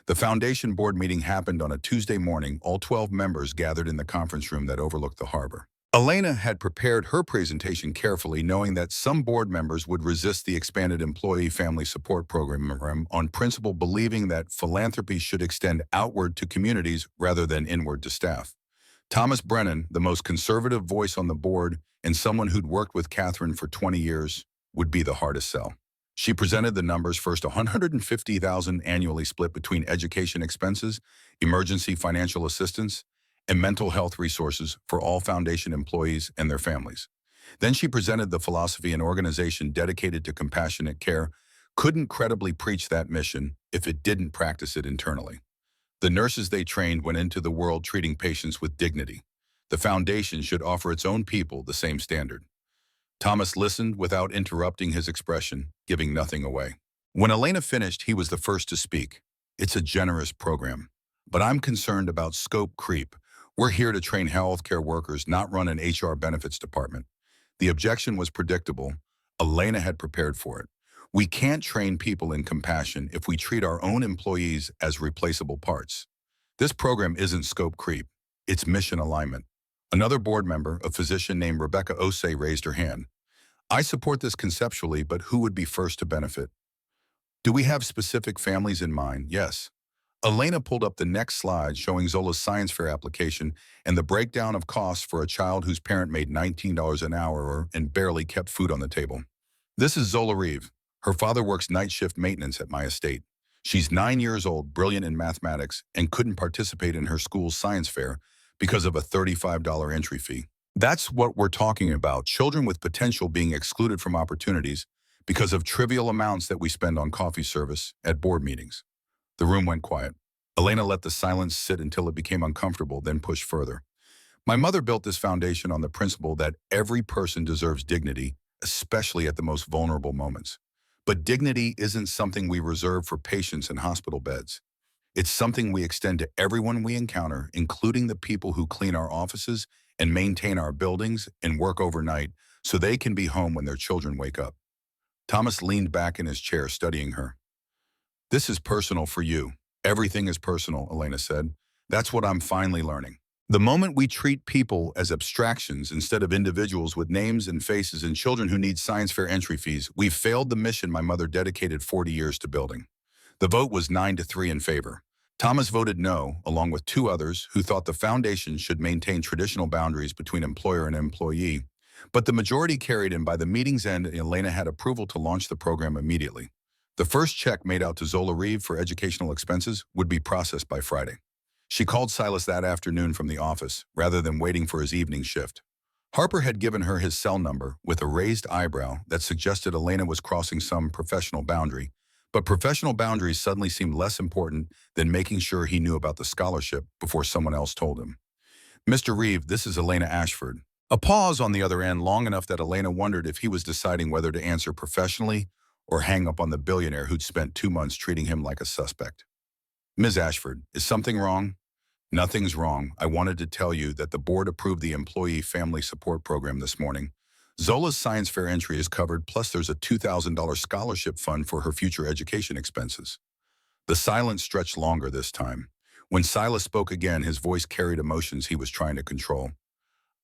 The foundation board meeting happened on a Tuesday morning. All 12 members gathered in the conference room that overlooked the harbor. Elena had prepared her presentation carefully, knowing that some board members would resist the expanded employee family support program on principle, believing that philanthropy should extend outward to communities rather than inward to staff. Thomas Brennan, the most conservative voice on the board and someone who'd worked with Catherine for 20 years, would be the hardest sell. She presented the numbers first: $150,000 annually split between education expenses, emergency financial assistance, and mental health resources for all foundation employees and their families. Then she presented the philosophy: an organization dedicated to compassionate care couldn't credibly preach that mission if it didn't practice it internally. The nurses they trained went into the world treating patients with dignity. The foundation should offer its own people the same standard. Thomas listened without interrupting his expression, giving nothing away. When Elena finished, he was the first to speak. It's a generous program, but I'm concerned about scope creep. We're here to train healthcare workers, not run an HR benefits department. The objection was predictable. Elena had prepared for it. We can't train people in compassion if we treat our own employees as replaceable parts. This program isn't scope creep. It's mission alignment. Another board member, a physician named Rebecca Osei, raised her hand. I support this conceptually, but who would be first to benefit? Do we have specific families in mind? Yes. Elena pulled up the next slide showing Zola's science fair application and the breakdown of costs for a child whose parent made $19 an hour and barely kept food on the table. This is Zola Reeve. Her father works night shift maintenance at my estate. She's 9 years old, brilliant in mathematics, and couldn't participate in her school's science fair because of a $35 entry fee. That's what we're talking about: children with potential being excluded from opportunities because of trivial amounts that we spend on coffee service at board meetings. The room went quiet. Elena let the silence sit until it became uncomfortable, then pushed further. My mother built this foundation on the principle that every person deserves dignity, especially at the most vulnerable moments. But dignity isn't something we reserve for patients in hospital beds. It's something we extend to everyone we encounter, including the people who clean our offices and maintain our buildings and work overnight so they can be home when their children wake up. Thomas leaned back in his chair, studying her. This is personal for you. Everything is personal, Elena said. That's what I'm finally learning. The moment we treat people as abstractions instead of individuals with names and faces and children who need science fair entry fees, we've failed the mission my mother dedicated 40 years to building. The vote was 9-3 in favor. Thomas voted no, along with 2 others who thought the foundation should maintain traditional boundaries between employer and employee. But the majority carried, and by the meeting's end, Elena had approval to launch the program immediately. The first check made out to Zola Reeve for educational expenses would be processed by Friday. She called Silas that afternoon from the office, rather than waiting for his evening shift. Harper had given her his cell number with a raised eyebrow that suggested Elena was crossing some professional boundary, but professional boundaries suddenly seemed less important than making sure he knew about the scholarship before someone else told him. Mr. Reeve, this is Elena Ashford. A pause on the other end, long enough that Elena wondered if he was deciding whether to answer professionally or hang up on the billionaire who'd spent 2 months treating him like a suspect. Ms. Ashford, is something wrong? Nothing's wrong. I wanted to tell you that the board approved the Employee Family Support Program this morning. Zola's science fair entry is covered, plus there's a $2,000 scholarship fund for her future education expenses. The silence stretched longer this time. When Silas spoke again, his voice carried emotions he was trying to control.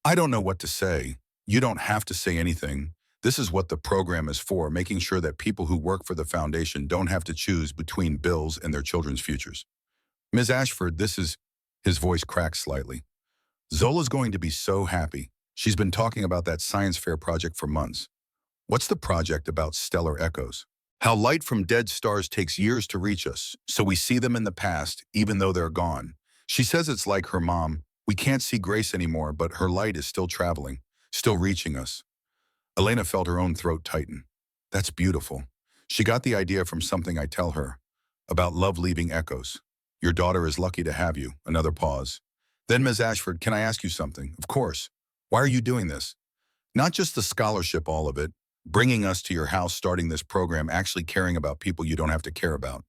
I don't know what to say. You don't have to say anything. This is what the program is for, making sure that people who work for the foundation don't have to choose between bills and their children's futures. Ms. Ashford, this is... His voice cracked slightly. Zola's going to be so happy. She's been talking about that science fair project for months. What's the project about? Stellar echoes. How light from dead stars takes years to reach us, so we see them in the past, even though they're gone. She says it's like her mom. We can't see Grace anymore, but her light is still traveling, still reaching us. Elena felt her own throat tighten. That's beautiful. She got the idea from something I tell her, about love leaving echoes. Your daughter is lucky to have you. Another pause. Then, Ms. Ashford, can I ask you something? Of course. Why are you doing this? Not just the scholarship, all of it, bringing us to your house, starting this program, actually caring about people you don't have to care about.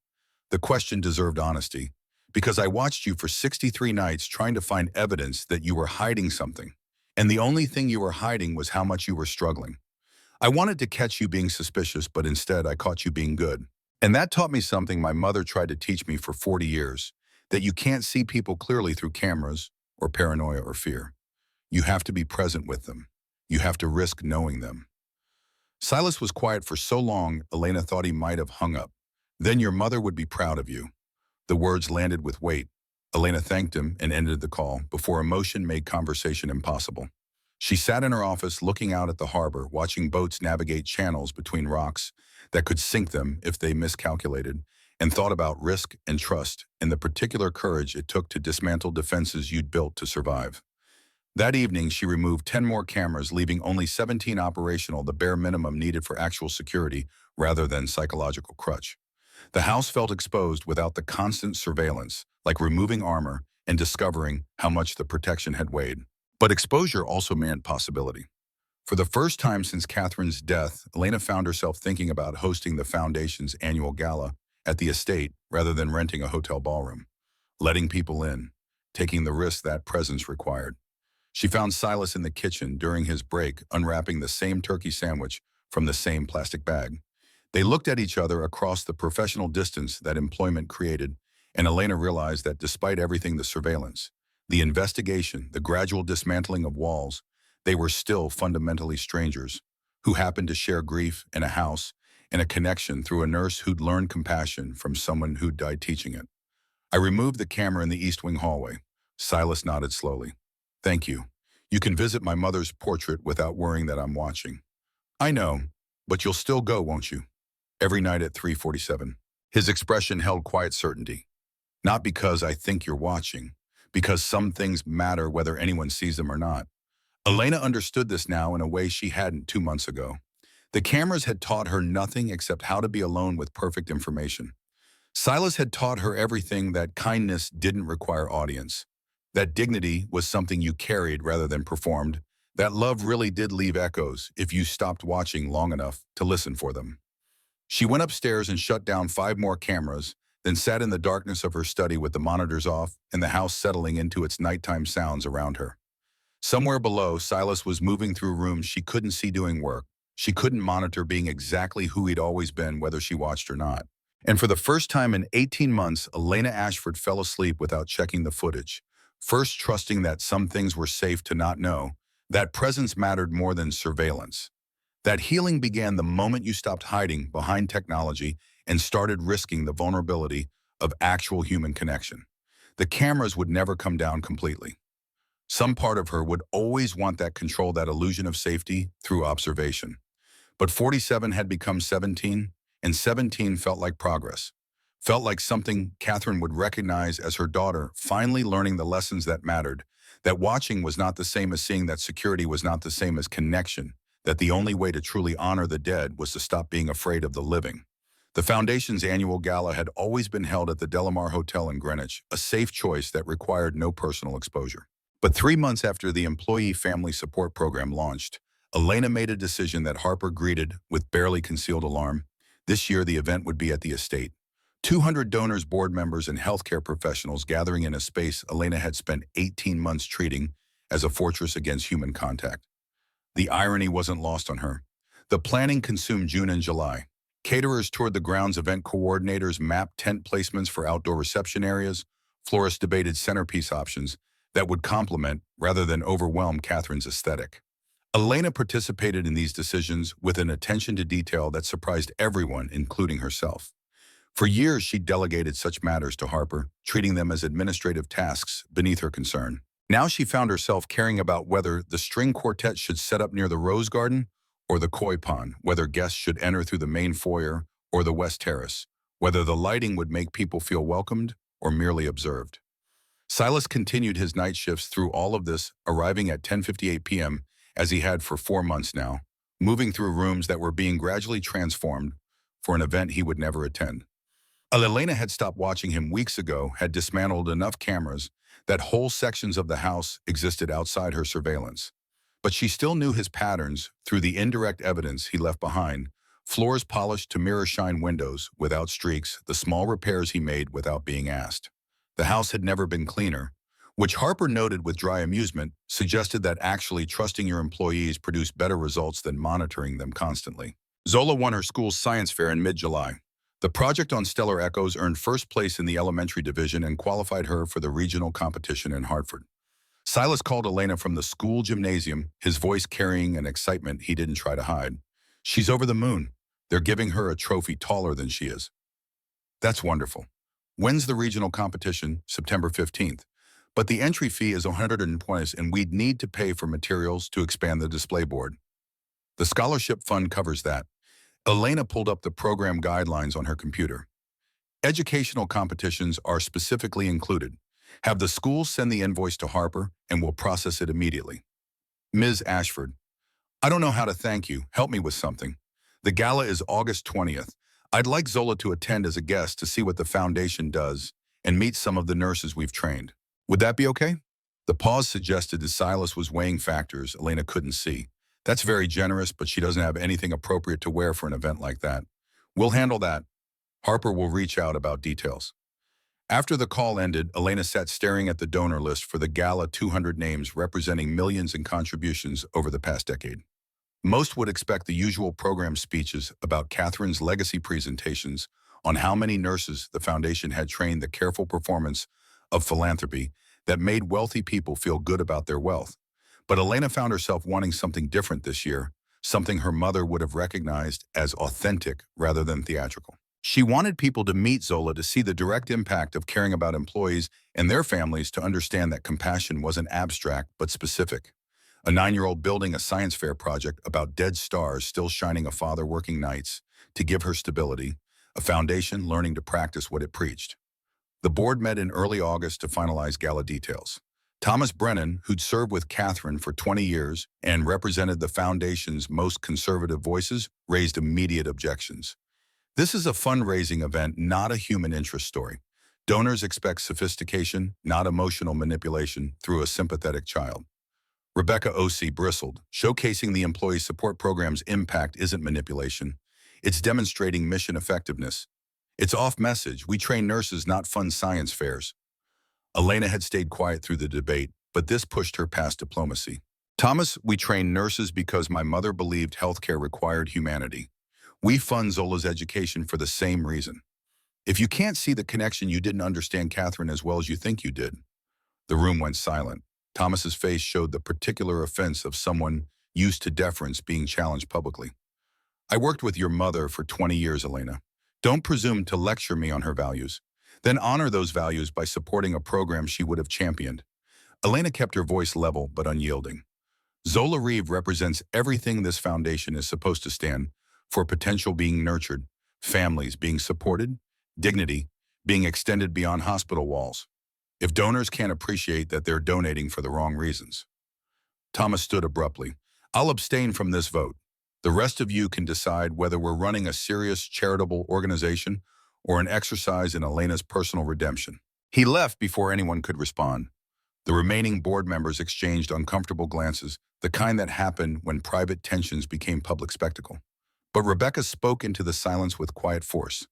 The question deserved honesty, because I watched you for 63 nights trying to find evidence that you were hiding something. And the only thing you were hiding was how much you were struggling. I wanted to catch you being suspicious, but instead I caught you being good. And that taught me something my mother tried to teach me for 40 years, that you can't see people clearly through cameras or paranoia or fear. You have to be present with them. You have to risk knowing them. Silas was quiet for so long, Elena thought he might have hung up. Then your mother would be proud of you. The words landed with weight. Elena thanked him and ended the call before emotion made conversation impossible. She sat in her office looking out at the harbor, watching boats navigate channels between rocks that could sink them if they miscalculated, and thought about risk and trust and the particular courage it took to dismantle defenses you'd built to survive. That evening, she removed 10 more cameras, leaving only 17 operational, the bare minimum needed for actual security rather than psychological crutch. The house felt exposed without the constant surveillance, like removing armor and discovering how much the protection had weighed. But exposure also meant possibility. For the first time since Catherine's death, Elena found herself thinking about hosting the Foundation's annual gala at the estate rather than renting a hotel ballroom, letting people in, taking the risk that presence required. She found Silas in the kitchen during his break, unwrapping the same turkey sandwich from the same plastic bag. They looked at each other across the professional distance that employment created, and Elena realized that despite everything, the surveillance, the investigation, the gradual dismantling of walls, they were still fundamentally strangers who happened to share grief and a house and a connection through a nurse who'd learned compassion from someone who'd died teaching it. I removed the camera in the East Wing hallway. Silas nodded slowly. Thank you. You can visit my mother's portrait without worrying that I'm watching. I know, but you'll still go, won't you? Every night at 3:47. His expression held quiet certainty. Not because I think you're watching, because some things matter whether anyone sees them or not. Elena understood this now in a way she hadn't 2 months ago. The cameras had taught her nothing except how to be alone with perfect information. Silas had taught her everything, that kindness didn't require audience, that dignity was something you carried rather than performed, that love really did leave echoes if you stopped watching long enough to listen for them. She went upstairs and shut down 5 more cameras, then sat in the darkness of her study with the monitors off and the house settling into its nighttime sounds around her. Somewhere below, Silas was moving through rooms she couldn't see doing work. She couldn't monitor, being exactly who he'd always been, whether she watched or not. And for the first time in 18 months, Elena Ashford fell asleep without checking the footage, first trusting that some things were safe to not know, that presence mattered more than surveillance. That healing began the moment you stopped hiding behind technology and started risking the vulnerability of actual human connection. The cameras would never come down completely. Some part of her would always want that control, that illusion of safety through observation. But 47 had become 17, and 17 felt like progress. Felt like something Catherine would recognize as her daughter finally learning the lessons that mattered, that watching was not the same as seeing, that security was not the same as connection, that the only way to truly honor the dead was to stop being afraid of the living. The Foundation's annual gala had always been held at the Delamar Hotel in Greenwich, a safe choice that required no personal exposure. But 3 months after the Employee Family Support Program launched, Elena made a decision that Harper greeted with barely concealed alarm. This year, the event would be at the estate. 200 donors, board members, and healthcare professionals gathering in a space Elena had spent 18 months treating as a fortress against human contact. The irony wasn't lost on her. The planning consumed June and July. Caterers toured the grounds, event coordinators mapped tent placements for outdoor reception areas, florists debated centerpiece options that would complement rather than overwhelm Catherine's aesthetic. Elena participated in these decisions with an attention to detail that surprised everyone, including herself. For years, she delegated such matters to Harper, treating them as administrative tasks beneath her concern. Now she found herself caring about whether the string quartet should set up near the Rose Garden or the koi pond, whether guests should enter through the main foyer or the West Terrace, whether the lighting would make people feel welcomed or merely observed. Silas continued his night shifts through all of this, arriving at 10:58 p.m., as he had for 4 months now, moving through rooms that were being gradually transformed for an event he would never attend. Elena had stopped watching him weeks ago, had dismantled enough cameras that whole sections of the house existed outside her surveillance. But she still knew his patterns through the indirect evidence he left behind: floors polished to mirror-shine windows without streaks, the small repairs he made without being asked. The house had never been cleaner, which Harper noted with dry amusement, suggested that actually trusting your employees produced better results than monitoring them constantly. Zola won her school's science fair in mid-July. The project on stellar echoes earned first place in the elementary division and qualified her for the regional competition in Hartford. Silas called Elena from the school gymnasium, his voice carrying an excitement he didn't try to hide. She's over the moon. They're giving her a trophy taller than she is. That's wonderful. When's the regional competition? September 15th. But the entry fee is $120 and we'd need to pay for materials to expand the display board. The scholarship fund covers that. Elena pulled up the program guidelines on her computer. Educational competitions are specifically included. Have the school send the invoice to Harper and we'll process it immediately. Ms. Ashford, I don't know how to thank you. Help me with something. The gala is August 20th. I'd like Zola to attend as a guest to see what the foundation does and meet some of the nurses we've trained. Would that be okay? The pause suggested that Silas was weighing factors Elena couldn't see. That's very generous, but she doesn't have anything appropriate to wear for an event like that. We'll handle that. Harper will reach out about details. After the call ended, Elena sat staring at the donor list for the gala, 200 names representing millions in contributions over the past decade. Most would expect the usual program speeches about Catherine's legacy presentations on how many nurses the foundation had trained, the careful performance of philanthropy that made wealthy people feel good about their wealth. But Elena found herself wanting something different this year, something her mother would have recognized as authentic rather than theatrical. She wanted people to meet Zola, to see the direct impact of caring about employees and their families, to understand that compassion wasn't abstract but specific. A 9-year-old building a science fair project about dead stars still shining, a father working nights to give her stability, a foundation learning to practice what it preached. The board met in early August to finalize gala details. Thomas Brennan, who'd served with Catherine for 20 years and represented the foundation's most conservative voices, raised immediate objections. This is a fundraising event, not a human interest story. Donors expect sophistication, not emotional manipulation through a sympathetic child. Rebecca O.C. bristled, showcasing the employee support program's impact isn't manipulation. It's demonstrating mission effectiveness. It's off-message. We train nurses, not fund science fairs. Elena had stayed quiet through the debate, but this pushed her past diplomacy. Thomas, we train nurses because my mother believed healthcare required humanity. We fund Zola's education for the same reason. If you can't see the connection, you didn't understand Catherine as well as you think you did. The room went silent. Thomas's face showed the particular offense of someone used to deference being challenged publicly. I worked with your mother for 20 years, Elena. Don't presume to lecture me on her values. Then honor those values by supporting a program she would have championed. Elena kept her voice level but unyielding. Zola Reeve represents everything this foundation is supposed to stand for: potential being nurtured, families being supported, dignity being extended beyond hospital walls. If donors can't appreciate that, they're donating for the wrong reasons. Thomas stood abruptly. I'll abstain from this vote. The rest of you can decide whether we're running a serious charitable organization or an exercise in Elena's personal redemption. He left before anyone could respond. The remaining board members exchanged uncomfortable glances, the kind that happened when private tensions became public spectacle. But Rebecca spoke into the silence with quiet force.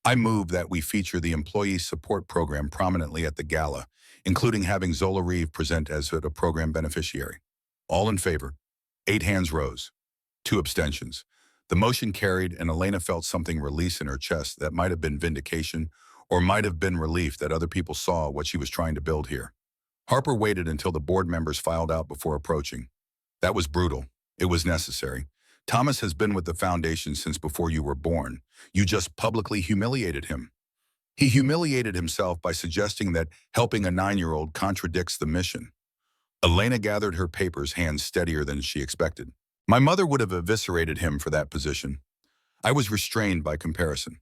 I move that we feature the employee support program prominently at the gala, including having Zola Reeve present as a program beneficiary. All in favor? 8 hands rose. 2 abstentions. The motion carried, and Elena felt something release in her chest that might have been vindication or might have been relief that other people saw what she was trying to build here. Harper waited until the board members filed out before approaching. That was brutal. It was necessary. Thomas has been with the foundation since before you were born. You just publicly humiliated him. He humiliated himself by suggesting that helping a 9-year-old contradicts the mission. Elena gathered her papers, hands steadier than she expected. My mother would have eviscerated him for that position. I was restrained by comparison.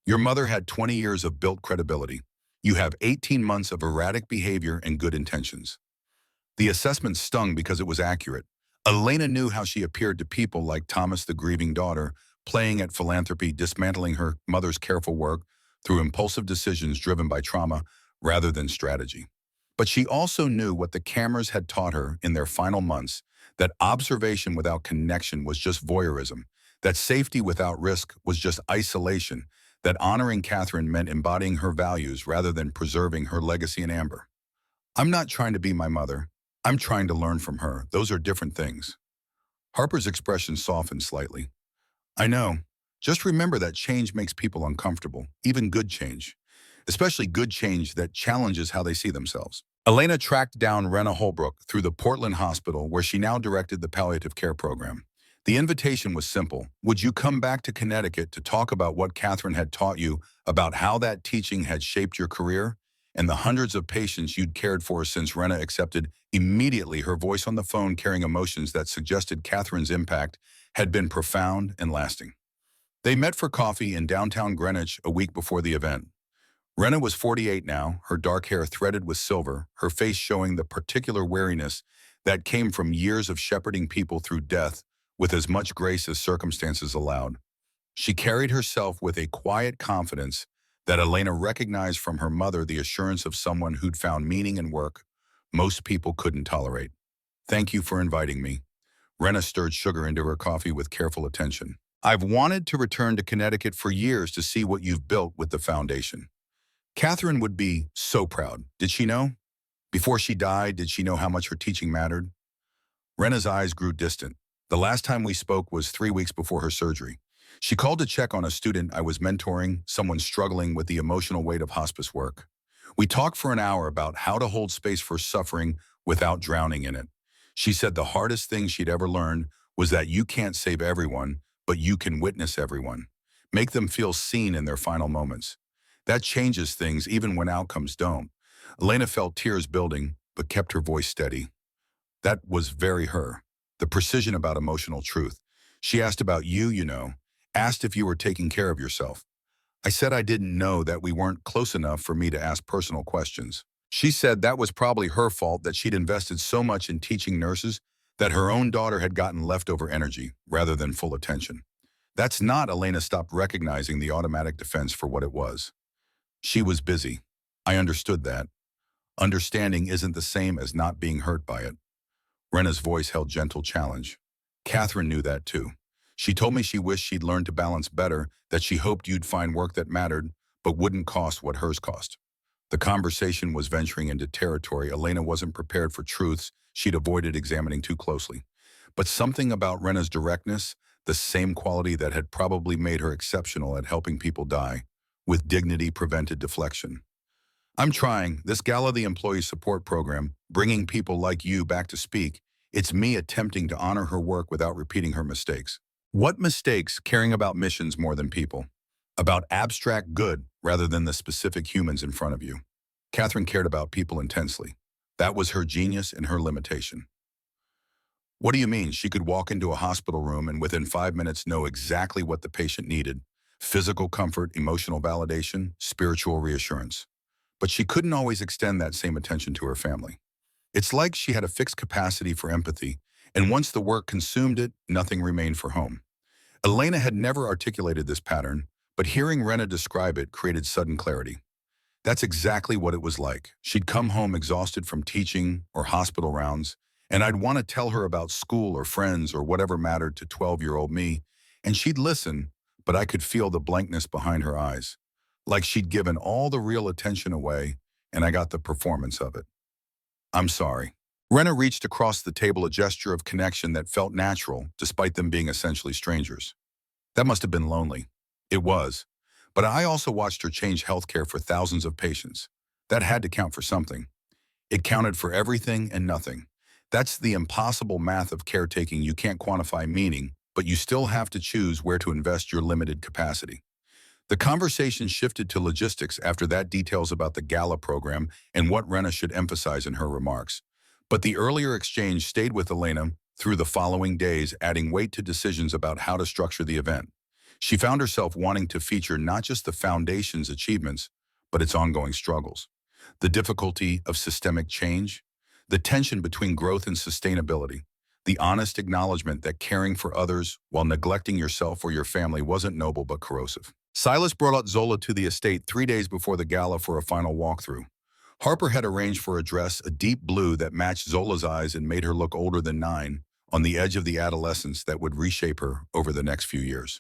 Your mother had 20 years of built credibility. You have 18 months of erratic behavior and good intentions. The assessment stung because it was accurate. Elena knew how she appeared to people like Thomas, the grieving daughter, playing at philanthropy, dismantling her mother's careful work, through impulsive decisions driven by trauma rather than strategy. But she also knew what the cameras had taught her in their final months, that observation without connection was just voyeurism, that safety without risk was just isolation, that honoring Catherine meant embodying her values rather than preserving her legacy in amber. I'm not trying to be my mother. I'm trying to learn from her. Those are different things. Harper's expression softened slightly. I know. Just remember that change makes people uncomfortable, even good change, especially good change that challenges how they see themselves. Elena tracked down Rena Holbrook through the Portland hospital where she now directed the palliative care program. The invitation was simple. Would you come back to Connecticut to talk about what Catherine had taught you, about how that teaching had shaped your career, and the hundreds of patients you'd cared for since Rena accepted? Immediately, her voice on the phone carrying emotions that suggested Catherine's impact had been profound and lasting. They met for coffee in downtown Greenwich a week before the event. Rena was 48 now, her dark hair threaded with silver, her face showing the particular wariness that came from years of shepherding people through death with as much grace as circumstances allowed. She carried herself with a quiet confidence that Elena recognized from her mother, the assurance of someone who'd found meaning in work most people couldn't tolerate. Thank you for inviting me. Rena stirred sugar into her coffee with careful attention. I've wanted to return to Connecticut for years to see what you've built with the foundation. Catherine would be so proud. Did she know? Before she died, did she know how much her teaching mattered? Rena's eyes grew distant. The last time we spoke was 3 weeks before her surgery. She called to check on a student I was mentoring, someone struggling with the emotional weight of hospice work. We talked for an hour about how to hold space for suffering without drowning in it. She said the hardest thing she'd ever learned was that you can't save everyone, but you can witness everyone. Make them feel seen in their final moments. That changes things even when outcomes don't. Elena felt tears building, but kept her voice steady. That was very her. The precision about emotional truth. She asked about you, asked if you were taking care of yourself. I said I didn't know, that we weren't close enough for me to ask personal questions. She said that was probably her fault, that she'd invested so much in teaching nurses that her own daughter had gotten leftover energy rather than full attention. That's not. Elena stopped recognizing the automatic defense for what it was. She was busy. I understood that. Understanding isn't the same as not being hurt by it. Rena's voice held gentle challenge. Catherine knew that too. She told me she wished she'd learned to balance better, that she hoped you'd find work that mattered, but wouldn't cost what hers cost. The conversation was venturing into territory Elena wasn't prepared for, truths she'd avoided examining too closely. But something about Rena's directness, the same quality that had probably made her exceptional at helping people die, with dignity prevented deflection. I'm trying. This gala, the employee support program, bringing people like you back to speak. It's me attempting to honor her work without repeating her mistakes. What mistakes? Caring about missions more than people. About abstract good rather than the specific humans in front of you. Catherine cared about people intensely. That was her genius and her limitation. What do you mean? She could walk into a hospital room and within 5 minutes know exactly what the patient needed. Physical comfort, emotional validation, spiritual reassurance. But she couldn't always extend that same attention to her family. It's like she had a fixed capacity for empathy, and once the work consumed it, nothing remained for home. Elena had never articulated this pattern, but hearing Rena describe it created sudden clarity. That's exactly what it was like. She'd come home exhausted from teaching or hospital rounds, and I'd want to tell her about school or friends or whatever mattered to 12-year-old me, and she'd listen, but I could feel the blankness behind her eyes. Like she'd given all the real attention away, and I got the performance of it. I'm sorry. Rena reached across the table, a gesture of connection that felt natural, despite them being essentially strangers. That must have been lonely. It was. But I also watched her change healthcare for thousands of patients. That had to count for something. It counted for everything and nothing. That's the impossible math of caretaking. You can't quantify meaning, but you still have to choose where to invest your limited capacity. The conversation shifted to logistics after that, details about the gala program and what Rena should emphasize in her remarks. But the earlier exchange stayed with Elena through the following days, adding weight to decisions about how to structure the event. She found herself wanting to feature not just the foundation's achievements, but its ongoing struggles. The difficulty of systemic change, the tension between growth and sustainability, the honest acknowledgement that caring for others while neglecting yourself or your family wasn't noble but corrosive. Silas brought out Zola to the estate 3 days before the gala for a final walkthrough. Harper had arranged for a dress, a deep blue that matched Zola's eyes and made her look older than 9, on the edge of the adolescence that would reshape her over the next few years.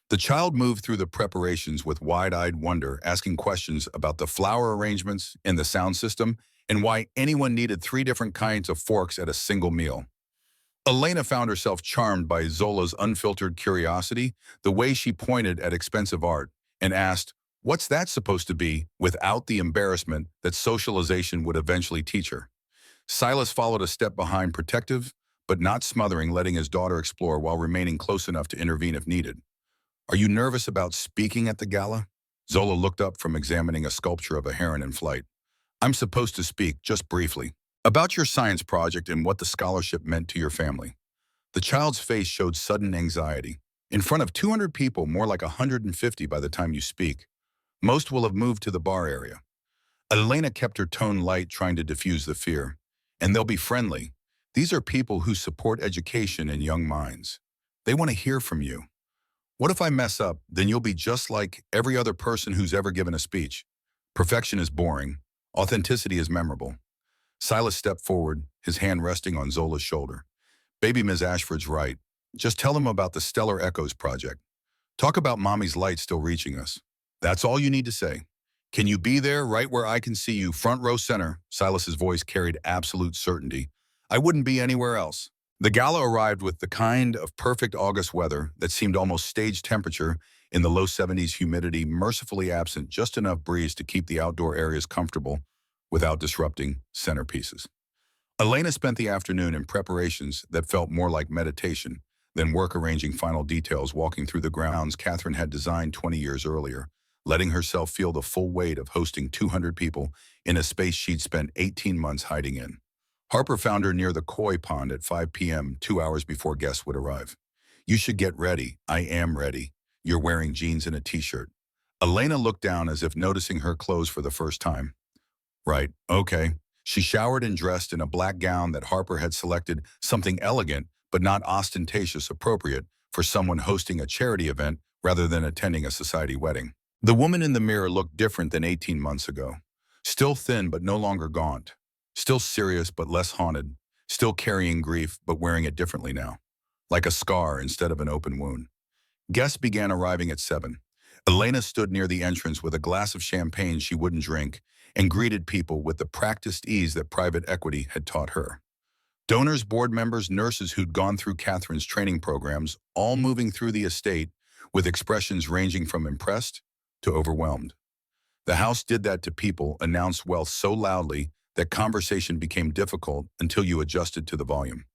The child moved through the preparations with wide-eyed wonder, asking questions about the flower arrangements and the sound system and why anyone needed 3 different kinds of forks at a single meal. Elena found herself charmed by Zola's unfiltered curiosity, the way she pointed at expensive art, and asked, "What's that supposed to be?" without the embarrassment that socialization would eventually teach her. Silas followed a step behind, protective, but not smothering, letting his daughter explore while remaining close enough to intervene if needed. "Are you nervous about speaking at the gala?" Zola looked up from examining a sculpture of a heron in flight. "I'm supposed to speak, just briefly, about your science project and what the scholarship meant to your family." The child's face showed sudden anxiety. "In front of 200 people, more like 150 by the time you speak. Most will have moved to the bar area." Elena kept her tone light, trying to diffuse the fear. "And they'll be friendly. These are people who support education and young minds. They want to hear from you. What if I mess up? Then you'll be just like every other person who's ever given a speech. Perfection is boring. Authenticity is memorable." Silas stepped forward, his hand resting on Zola's shoulder. "Baby Ms. Ashford's right. Just tell them about the Stellar Echoes project. Talk about Mommy's light still reaching us. That's all you need to say. Can you be there, right where I can see you, front row center?" Silas's voice carried absolute certainty. "I wouldn't be anywhere else." The gala arrived with the kind of perfect August weather that seemed almost stage temperature, in the low 70s, humidity mercifully absent, just enough breeze to keep the outdoor areas comfortable without disrupting centerpieces. Elena spent the afternoon in preparations that felt more like meditation than work, arranging final details, walking through the grounds Catherine had designed 20 years earlier, letting herself feel the full weight of hosting 200 people in a space she'd spent 18 months hiding in. Harper found her near the koi pond at 5 p.m., 2 hours before guests would arrive. "You should get ready." "I am ready. You're wearing jeans and a t-shirt." Elena looked down as if noticing her clothes for the first time. "Right, okay." She showered and dressed in a black gown that Harper had selected, something elegant but not ostentatious, appropriate for someone hosting a charity event rather than attending a society wedding. The woman in the mirror looked different than 18 months ago. Still thin but no longer gaunt. Still serious but less haunted. Still carrying grief but wearing it differently now. Like a scar instead of an open wound. Guests began arriving at 7. Elena stood near the entrance with a glass of champagne she wouldn't drink and greeted people with the practiced ease that private equity had taught her. Donors, board members, nurses who'd gone through Catherine's training programs, all moving through the estate with expressions ranging from impressed to overwhelmed. The house did that to people, announced wealth so loudly that conversation became difficult until you adjusted to the volume.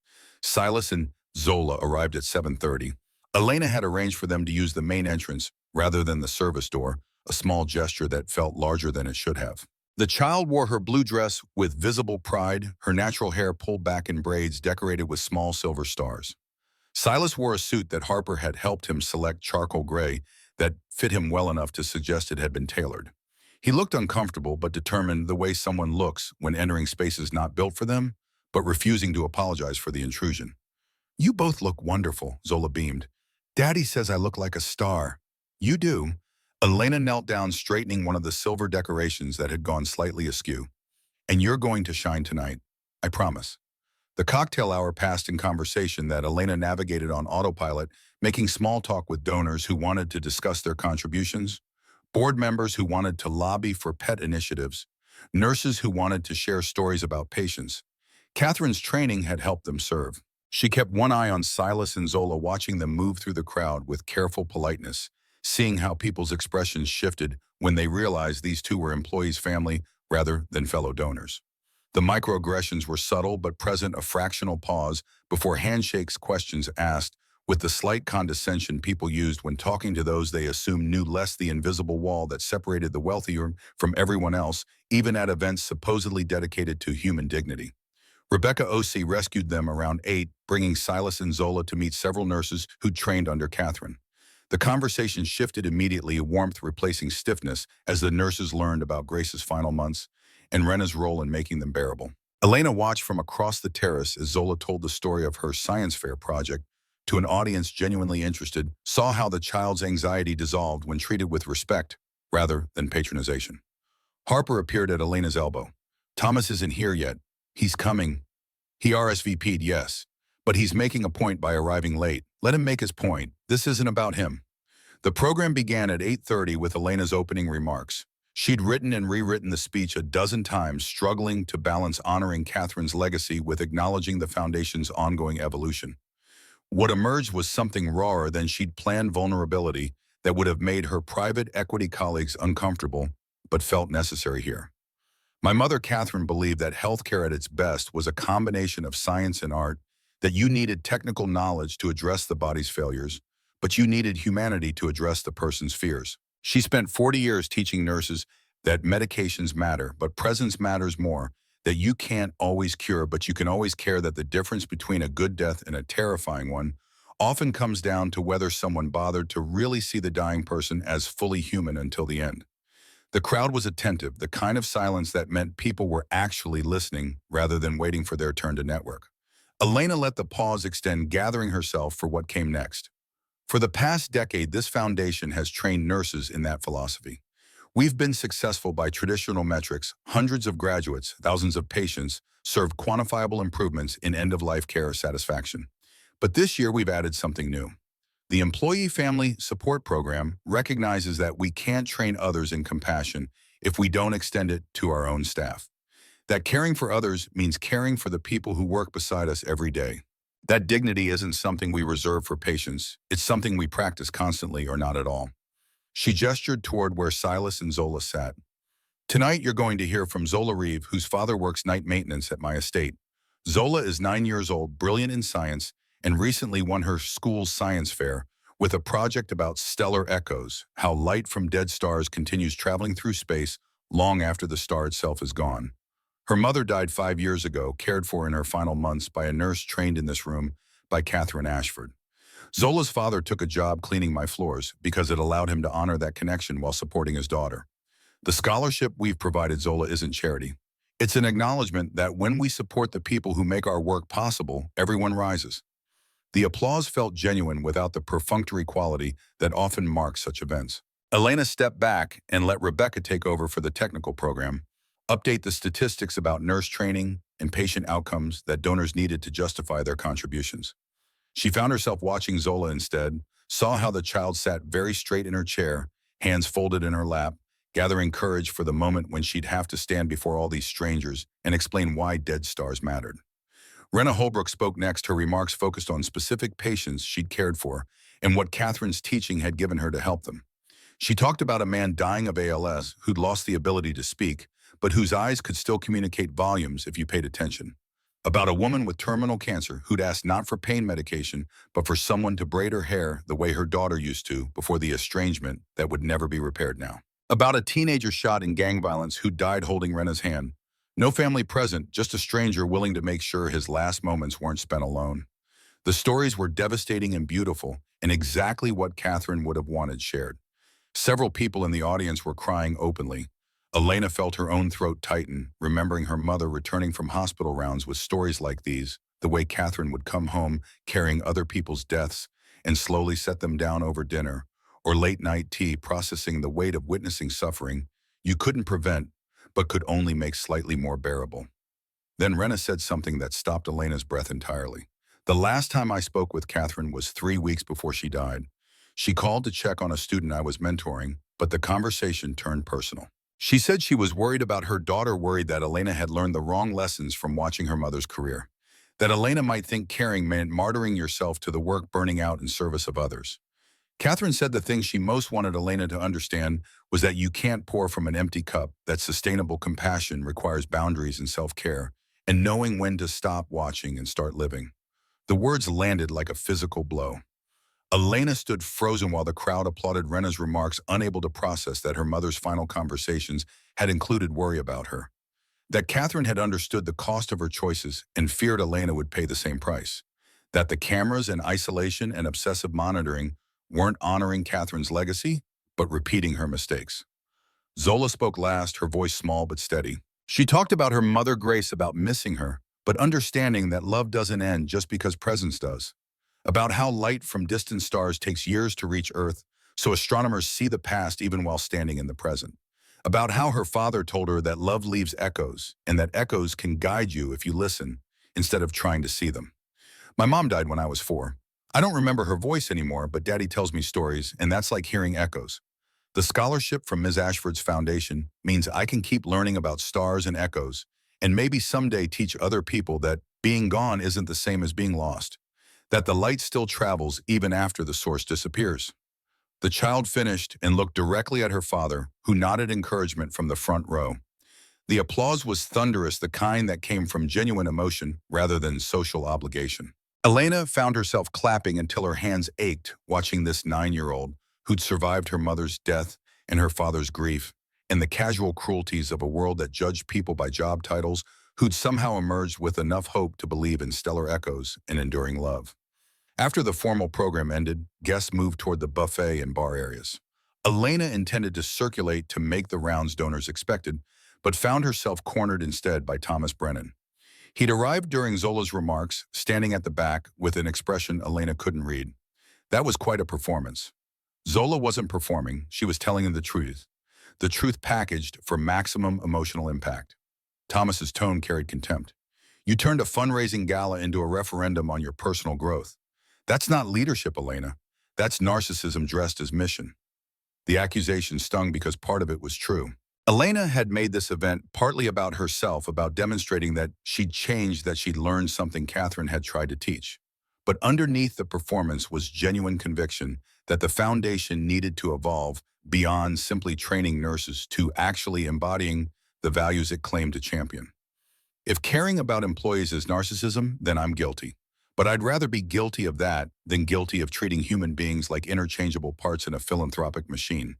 Silas and Zola arrived at 7:30. Elena had arranged for them to use the main entrance rather than the service door, a small gesture that felt larger than it should have. The child wore her blue dress with visible pride, her natural hair pulled back in braids decorated with small silver stars. Silas wore a suit that Harper had helped him select, charcoal gray, that fit him well enough to suggest it had been tailored. He looked uncomfortable but determined, the way someone looks when entering spaces not built for them, but refusing to apologize for the intrusion. "You both look wonderful," Zola beamed. "Daddy says I look like a star." "You do." Elena knelt down, straightening one of the silver decorations that had gone slightly askew. "And you're going to shine tonight. I promise." The cocktail hour passed in conversation that Elena navigated on autopilot, making small talk with donors who wanted to discuss their contributions, board members who wanted to lobby for pet initiatives, nurses who wanted to share stories about patients. Catherine's training had helped them serve. She kept one eye on Silas and Zola, watching them move through the crowd with careful politeness, seeing how people's expressions shifted when they realized these two were employees' family rather than fellow donors. The microaggressions were subtle but present, a fractional pause before handshakes, questions asked, with the slight condescension people used when talking to those they assumed knew less, the invisible wall that separated the wealthier from everyone else, even at events supposedly dedicated to human dignity. Rebecca O.C. rescued them around 8, bringing Silas and Zola to meet several nurses who'd trained under Catherine. The conversation shifted immediately, warmth replacing stiffness, as the nurses learned about Grace's final months and Rena's role in making them bearable. Elena watched from across the terrace as Zola told the story of her science fair project, to an audience genuinely interested, saw how the child's anxiety dissolved when treated with respect rather than patronization. Harper appeared at Elena's elbow. Thomas isn't here yet. He's coming. He RSVP'd, yes. But he's making a point by arriving late. Let him make his point. This isn't about him. The program began at 8:30 with Elena's opening remarks. She'd written and rewritten the speech a dozen times, struggling to balance honoring Catherine's legacy with acknowledging the Foundation's ongoing evolution. What emerged was something rawer than she'd planned: vulnerability that would have made her private equity colleagues uncomfortable, but felt necessary here. My mother, Catherine, believed that healthcare at its best was a combination of science and art, that you needed technical knowledge to address the body's failures, but you needed humanity to address the person's fears. She spent 40 years teaching nurses that medications matter, but presence matters more, that you can't always cure, but you can always care, that the difference between a good death and a terrifying one often comes down to whether someone bothered to really see the dying person as fully human until the end. The crowd was attentive, the kind of silence that meant people were actually listening rather than waiting for their turn to network. Elena let the pause extend, gathering herself for what came next. For the past decade, this foundation has trained nurses in that philosophy. We've been successful by traditional metrics: hundreds of graduates, thousands of patients, served quantifiable improvements in end-of-life care satisfaction. But this year, we've added something new. The Employee Family Support Program recognizes that we can't train others in compassion if we don't extend it to our own staff. That caring for others means caring for the people who work beside us every day. That dignity isn't something we reserve for patients. It's something we practice constantly or not at all. She gestured toward where Silas and Zola sat. Tonight, you're going to hear from Zola Reeve, whose father works night maintenance at my estate. Zola is 9 years old, brilliant in science, and recently won her school's science fair with a project about stellar echoes, how light from dead stars continues traveling through space long after the star itself is gone. Her mother died 5 years ago, cared for in her final months by a nurse trained in this room by Catherine Ashford. Zola's father took a job cleaning my floors because it allowed him to honor that connection while supporting his daughter. The scholarship we've provided Zola isn't charity. It's an acknowledgement that when we support the people who make our work possible, everyone rises. The applause felt genuine without the perfunctory quality that often marks such events. Elena stepped back and let Rebecca take over for the technical program, update the statistics about nurse training and patient outcomes that donors needed to justify their contributions. She found herself watching Zola instead, saw how the child sat very straight in her chair, hands folded in her lap, gathering courage for the moment when she'd have to stand before all these strangers and explain why dead stars mattered. Rena Holbrook spoke next. Her remarks focused on specific patients she'd cared for and what Catherine's teaching had given her to help them. She talked about a man dying of ALS who'd lost the ability to speak, but whose eyes could still communicate volumes if you paid attention. About a woman with terminal cancer who'd asked not for pain medication, but for someone to braid her hair the way her daughter used to before the estrangement that would never be repaired now. About a teenager shot in gang violence who died holding Rena's hand. No family present, just a stranger willing to make sure his last moments weren't spent alone. The stories were devastating and beautiful, and exactly what Catherine would have wanted shared. Several people in the audience were crying openly. Elena felt her own throat tighten, remembering her mother returning from hospital rounds with stories like these, the way Catherine would come home carrying other people's deaths and slowly set them down over dinner, or late-night tea, processing the weight of witnessing suffering you couldn't prevent, but could only make slightly more bearable. Then Rena said something that stopped Elena's breath entirely. The last time I spoke with Catherine was 3 weeks before she died. She called to check on a student I was mentoring, but the conversation turned personal. She said she was worried about her daughter, worried that Elena had learned the wrong lessons from watching her mother's career. That Elena might think caring meant martyring yourself to the work, burning out in service of others. Catherine said the thing she most wanted Elena to understand was that you can't pour from an empty cup, that sustainable compassion requires boundaries and self-care, and knowing when to stop watching and start living. The words landed like a physical blow. Elena stood frozen while the crowd applauded Rena's remarks, unable to process that her mother's final conversations had included worry about her. That Catherine had understood the cost of her choices and feared Elena would pay the same price. That the cameras and isolation and obsessive monitoring weren't honoring Catherine's legacy, but repeating her mistakes. Zola spoke last, her voice small but steady. She talked about her mother Grace, about missing her, but understanding that love doesn't end just because presence does. about how light from distant stars takes years to reach Earth, so astronomers see the past even while standing in the present. About how her father told her that love leaves echoes, and that echoes can guide you if you listen, instead of trying to see them. My mom died when I was 4. I don't remember her voice anymore, but Daddy tells me stories, and that's like hearing echoes. The scholarship from Ms. Ashford's foundation means I can keep learning about stars and echoes, and maybe someday teach other people that being gone isn't the same as being lost, that the light still travels even after the source disappears. The child finished and looked directly at her father, who nodded encouragement from the front row. The applause was thunderous, the kind that came from genuine emotion rather than social obligation. Elena found herself clapping until her hands ached watching this 9-year-old who'd survived her mother's death and her father's grief, and the casual cruelties of a world that judged people by job titles, who'd somehow emerged with enough hope to believe in stellar echoes and enduring love. After the formal program ended, guests moved toward the buffet and bar areas. Elena intended to circulate to make the rounds donors expected, but found herself cornered instead by Thomas Brennan. He'd arrived during Zola's remarks, standing at the back with an expression Elena couldn't read. That was quite a performance. Zola wasn't performing, she was telling him the truth packaged for maximum emotional impact. Thomas's tone carried contempt. You turned a fundraising gala into a referendum on your personal growth. That's not leadership, Elena. That's narcissism dressed as mission. The accusation stung because part of it was true. Elena had made this event partly about herself, about demonstrating that she'd changed, that she'd learned something Catherine had tried to teach. But underneath the performance was genuine conviction that the foundation needed to evolve beyond simply training nurses to actually embodying the values it claimed to champion. If caring about employees is narcissism, then I'm guilty. But I'd rather be guilty of that than guilty of treating human beings like interchangeable parts in a philanthropic machine.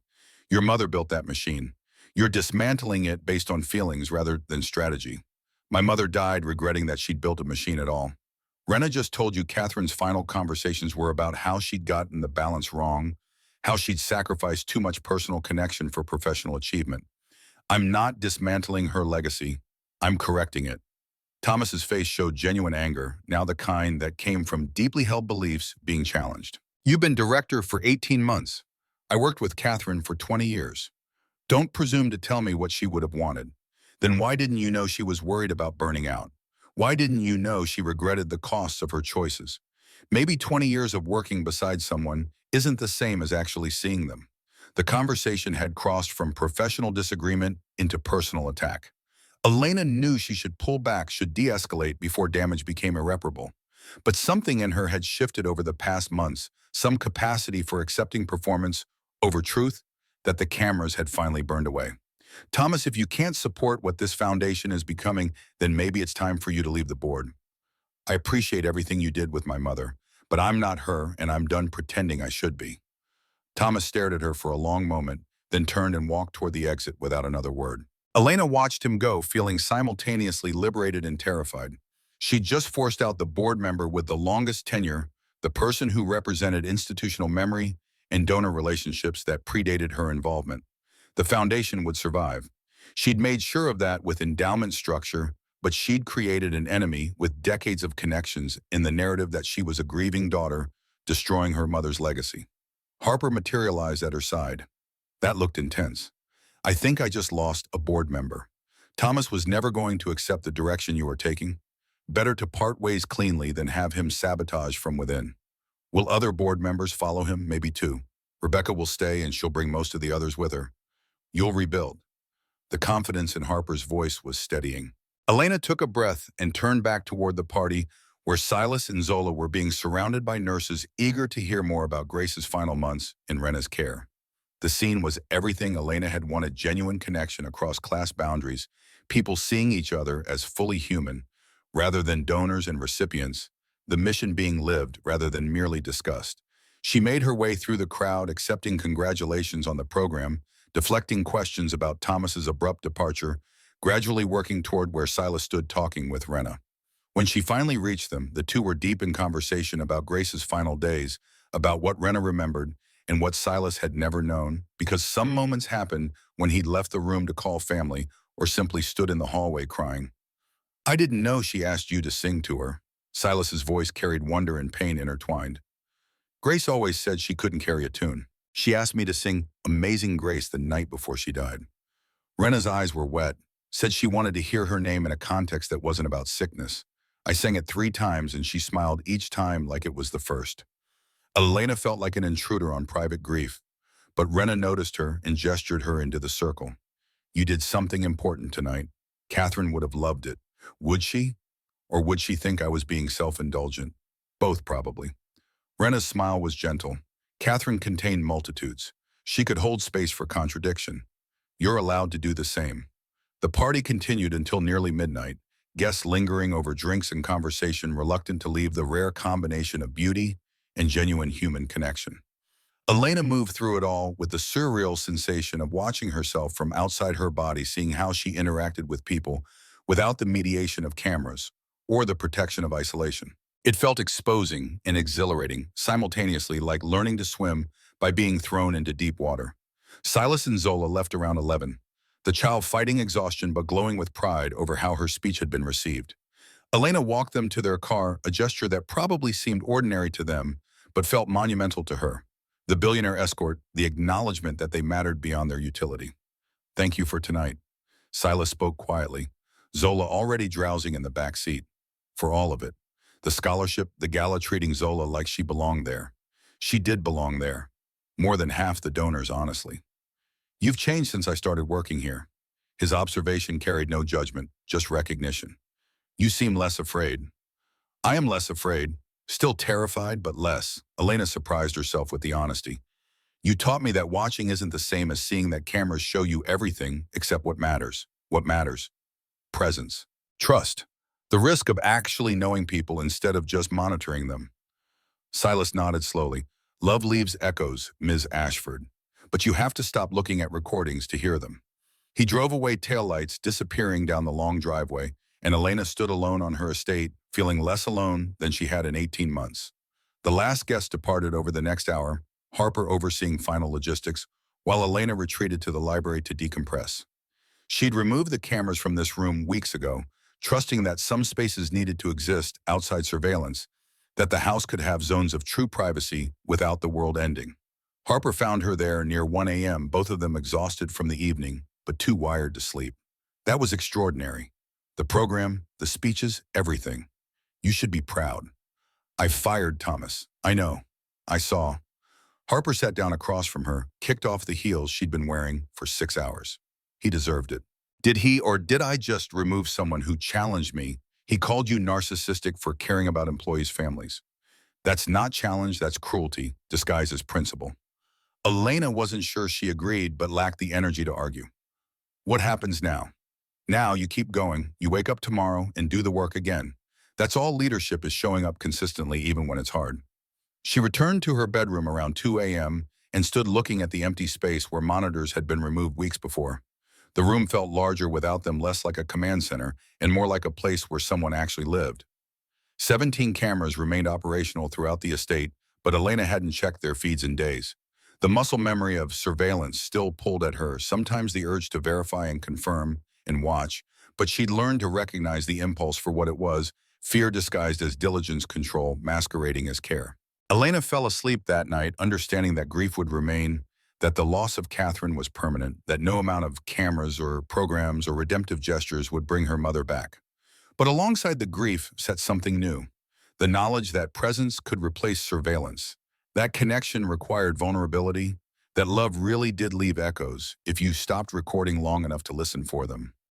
Your mother built that machine. You're dismantling it based on feelings rather than strategy. My mother died regretting that she'd built a machine at all. Rena just told you Catherine's final conversations were about how she'd gotten the balance wrong, how she'd sacrificed too much personal connection for professional achievement. I'm not dismantling her legacy. I'm correcting it. Thomas's face showed genuine anger, now the kind that came from deeply held beliefs being challenged. You've been director for 18 months. I worked with Catherine for 20 years. Don't presume to tell me what she would have wanted. Then why didn't you know she was worried about burning out? Why didn't you know she regretted the costs of her choices? Maybe 20 years of working beside someone isn't the same as actually seeing them. The conversation had crossed from professional disagreement into personal attack. Elena knew she should pull back, should de-escalate before damage became irreparable. But something in her had shifted over the past months, some capacity for accepting performance over truth that the cameras had finally burned away. Thomas, if you can't support what this foundation is becoming, then maybe it's time for you to leave the board. I appreciate everything you did with my mother, but I'm not her, and I'm done pretending I should be. Thomas stared at her for a long moment, then turned and walked toward the exit without another word. Elena watched him go, feeling simultaneously liberated and terrified. She'd just forced out the board member with the longest tenure, the person who represented institutional memory and donor relationships that predated her involvement. The foundation would survive. She'd made sure of that with endowment structure, but she'd created an enemy with decades of connections in the narrative that she was a grieving daughter, destroying her mother's legacy. Harper materialized at her side. That looked intense. I think I just lost a board member. Thomas was never going to accept the direction you are taking. Better to part ways cleanly than have him sabotaged from within. Will other board members follow him? Maybe 2. Rebecca will stay and she'll bring most of the others with her. You'll rebuild. The confidence in Harper's voice was steadying. Elena took a breath and turned back toward the party where Silas and Zola were being surrounded by nurses eager to hear more about Grace's final months in Rena's care. The scene was everything Elena had wanted: genuine connection across class boundaries, people seeing each other as fully human, rather than donors and recipients, the mission being lived rather than merely discussed. She made her way through the crowd, accepting congratulations on the program, deflecting questions about Thomas's abrupt departure, gradually working toward where Silas stood talking with Rena. When she finally reached them, the two were deep in conversation about Grace's final days, about what Rena remembered, and what Silas had never known, because some moments happened when he'd left the room to call family or simply stood in the hallway crying. I didn't know she asked you to sing to her. Silas's voice carried wonder and pain intertwined. Grace always said she couldn't carry a tune. She asked me to sing Amazing Grace the night before she died. Rena's eyes were wet, said she wanted to hear her name in a context that wasn't about sickness. I sang it 3 times and she smiled each time like it was the first. Elena felt like an intruder on private grief, but Rena noticed her and gestured her into the circle. You did something important tonight. Catherine would have loved it. Would she? Or would she think I was being self-indulgent? Both, probably. Rena's smile was gentle. Catherine contained multitudes. She could hold space for contradiction. You're allowed to do the same. The party continued until nearly midnight, guests lingering over drinks and conversation, reluctant to leave the rare combination of beauty and genuine human connection. Elena moved through it all with the surreal sensation of watching herself from outside her body, seeing how she interacted with people without the mediation of cameras or the protection of isolation. It felt exposing and exhilarating, simultaneously, like learning to swim by being thrown into deep water. Silas and Zola left around 11, the child fighting exhaustion but glowing with pride over how her speech had been received. Elena walked them to their car, a gesture that probably seemed ordinary to them, but felt monumental to her. The billionaire escort, the acknowledgement that they mattered beyond their utility. Thank you for tonight. Silas spoke quietly, Zola already drowsing in the back seat. For all of it. The scholarship, the gala treating Zola like she belonged there. She did belong there. More than half the donors, honestly. You've changed since I started working here. His observation carried no judgment, just recognition. You seem less afraid. I am less afraid. Still terrified, but less. Elena surprised herself with the honesty. You taught me that watching isn't the same as seeing, that cameras show you everything except what matters. What matters? Presence. Trust. The risk of actually knowing people instead of just monitoring them. Silas nodded slowly. Love leaves echoes, Ms. Ashford. But you have to stop looking at recordings to hear them. He drove away, taillights disappearing down the long driveway, and Elena stood alone on her estate, feeling less alone than she had in 18 months. The last guest departed over the next hour, Harper overseeing final logistics, while Elena retreated to the library to decompress. She'd removed the cameras from this room weeks ago, trusting that some spaces needed to exist outside surveillance, that the house could have zones of true privacy without the world ending. Harper found her there near 1 a.m., both of them exhausted from the evening, but too wired to sleep. That was extraordinary. The program, the speeches, everything. You should be proud. I fired Thomas. I know. I saw. Harper sat down across from her, kicked off the heels she'd been wearing for 6 hours. He deserved it. Did he, or did I just remove someone who challenged me? He called you narcissistic for caring about employees' families. That's not challenge, that's cruelty, disguised as principle. Elena wasn't sure she agreed, but lacked the energy to argue. What happens now? Now you keep going, you wake up tomorrow and do the work again. That's all leadership, is showing up consistently even when it's hard. She returned to her bedroom around 2 a.m. and stood looking at the empty space where monitors had been removed weeks before. The room felt larger without them, less like a command center and more like a place where someone actually lived. 17 cameras remained operational throughout the estate, but Elena hadn't checked their feeds in days. The muscle memory of surveillance still pulled at her, sometimes the urge to verify and confirm and watch, but she'd learned to recognize the impulse for what it was, fear disguised as diligence, control masquerading as care. Elena fell asleep that night, understanding that grief would remain, that the loss of Catherine was permanent, that no amount of cameras or programs or redemptive gestures would bring her mother back. But alongside the grief sat something new, the knowledge that presence could replace surveillance. That connection required vulnerability, that love really did leave echoes if you stopped recording long enough to listen for them.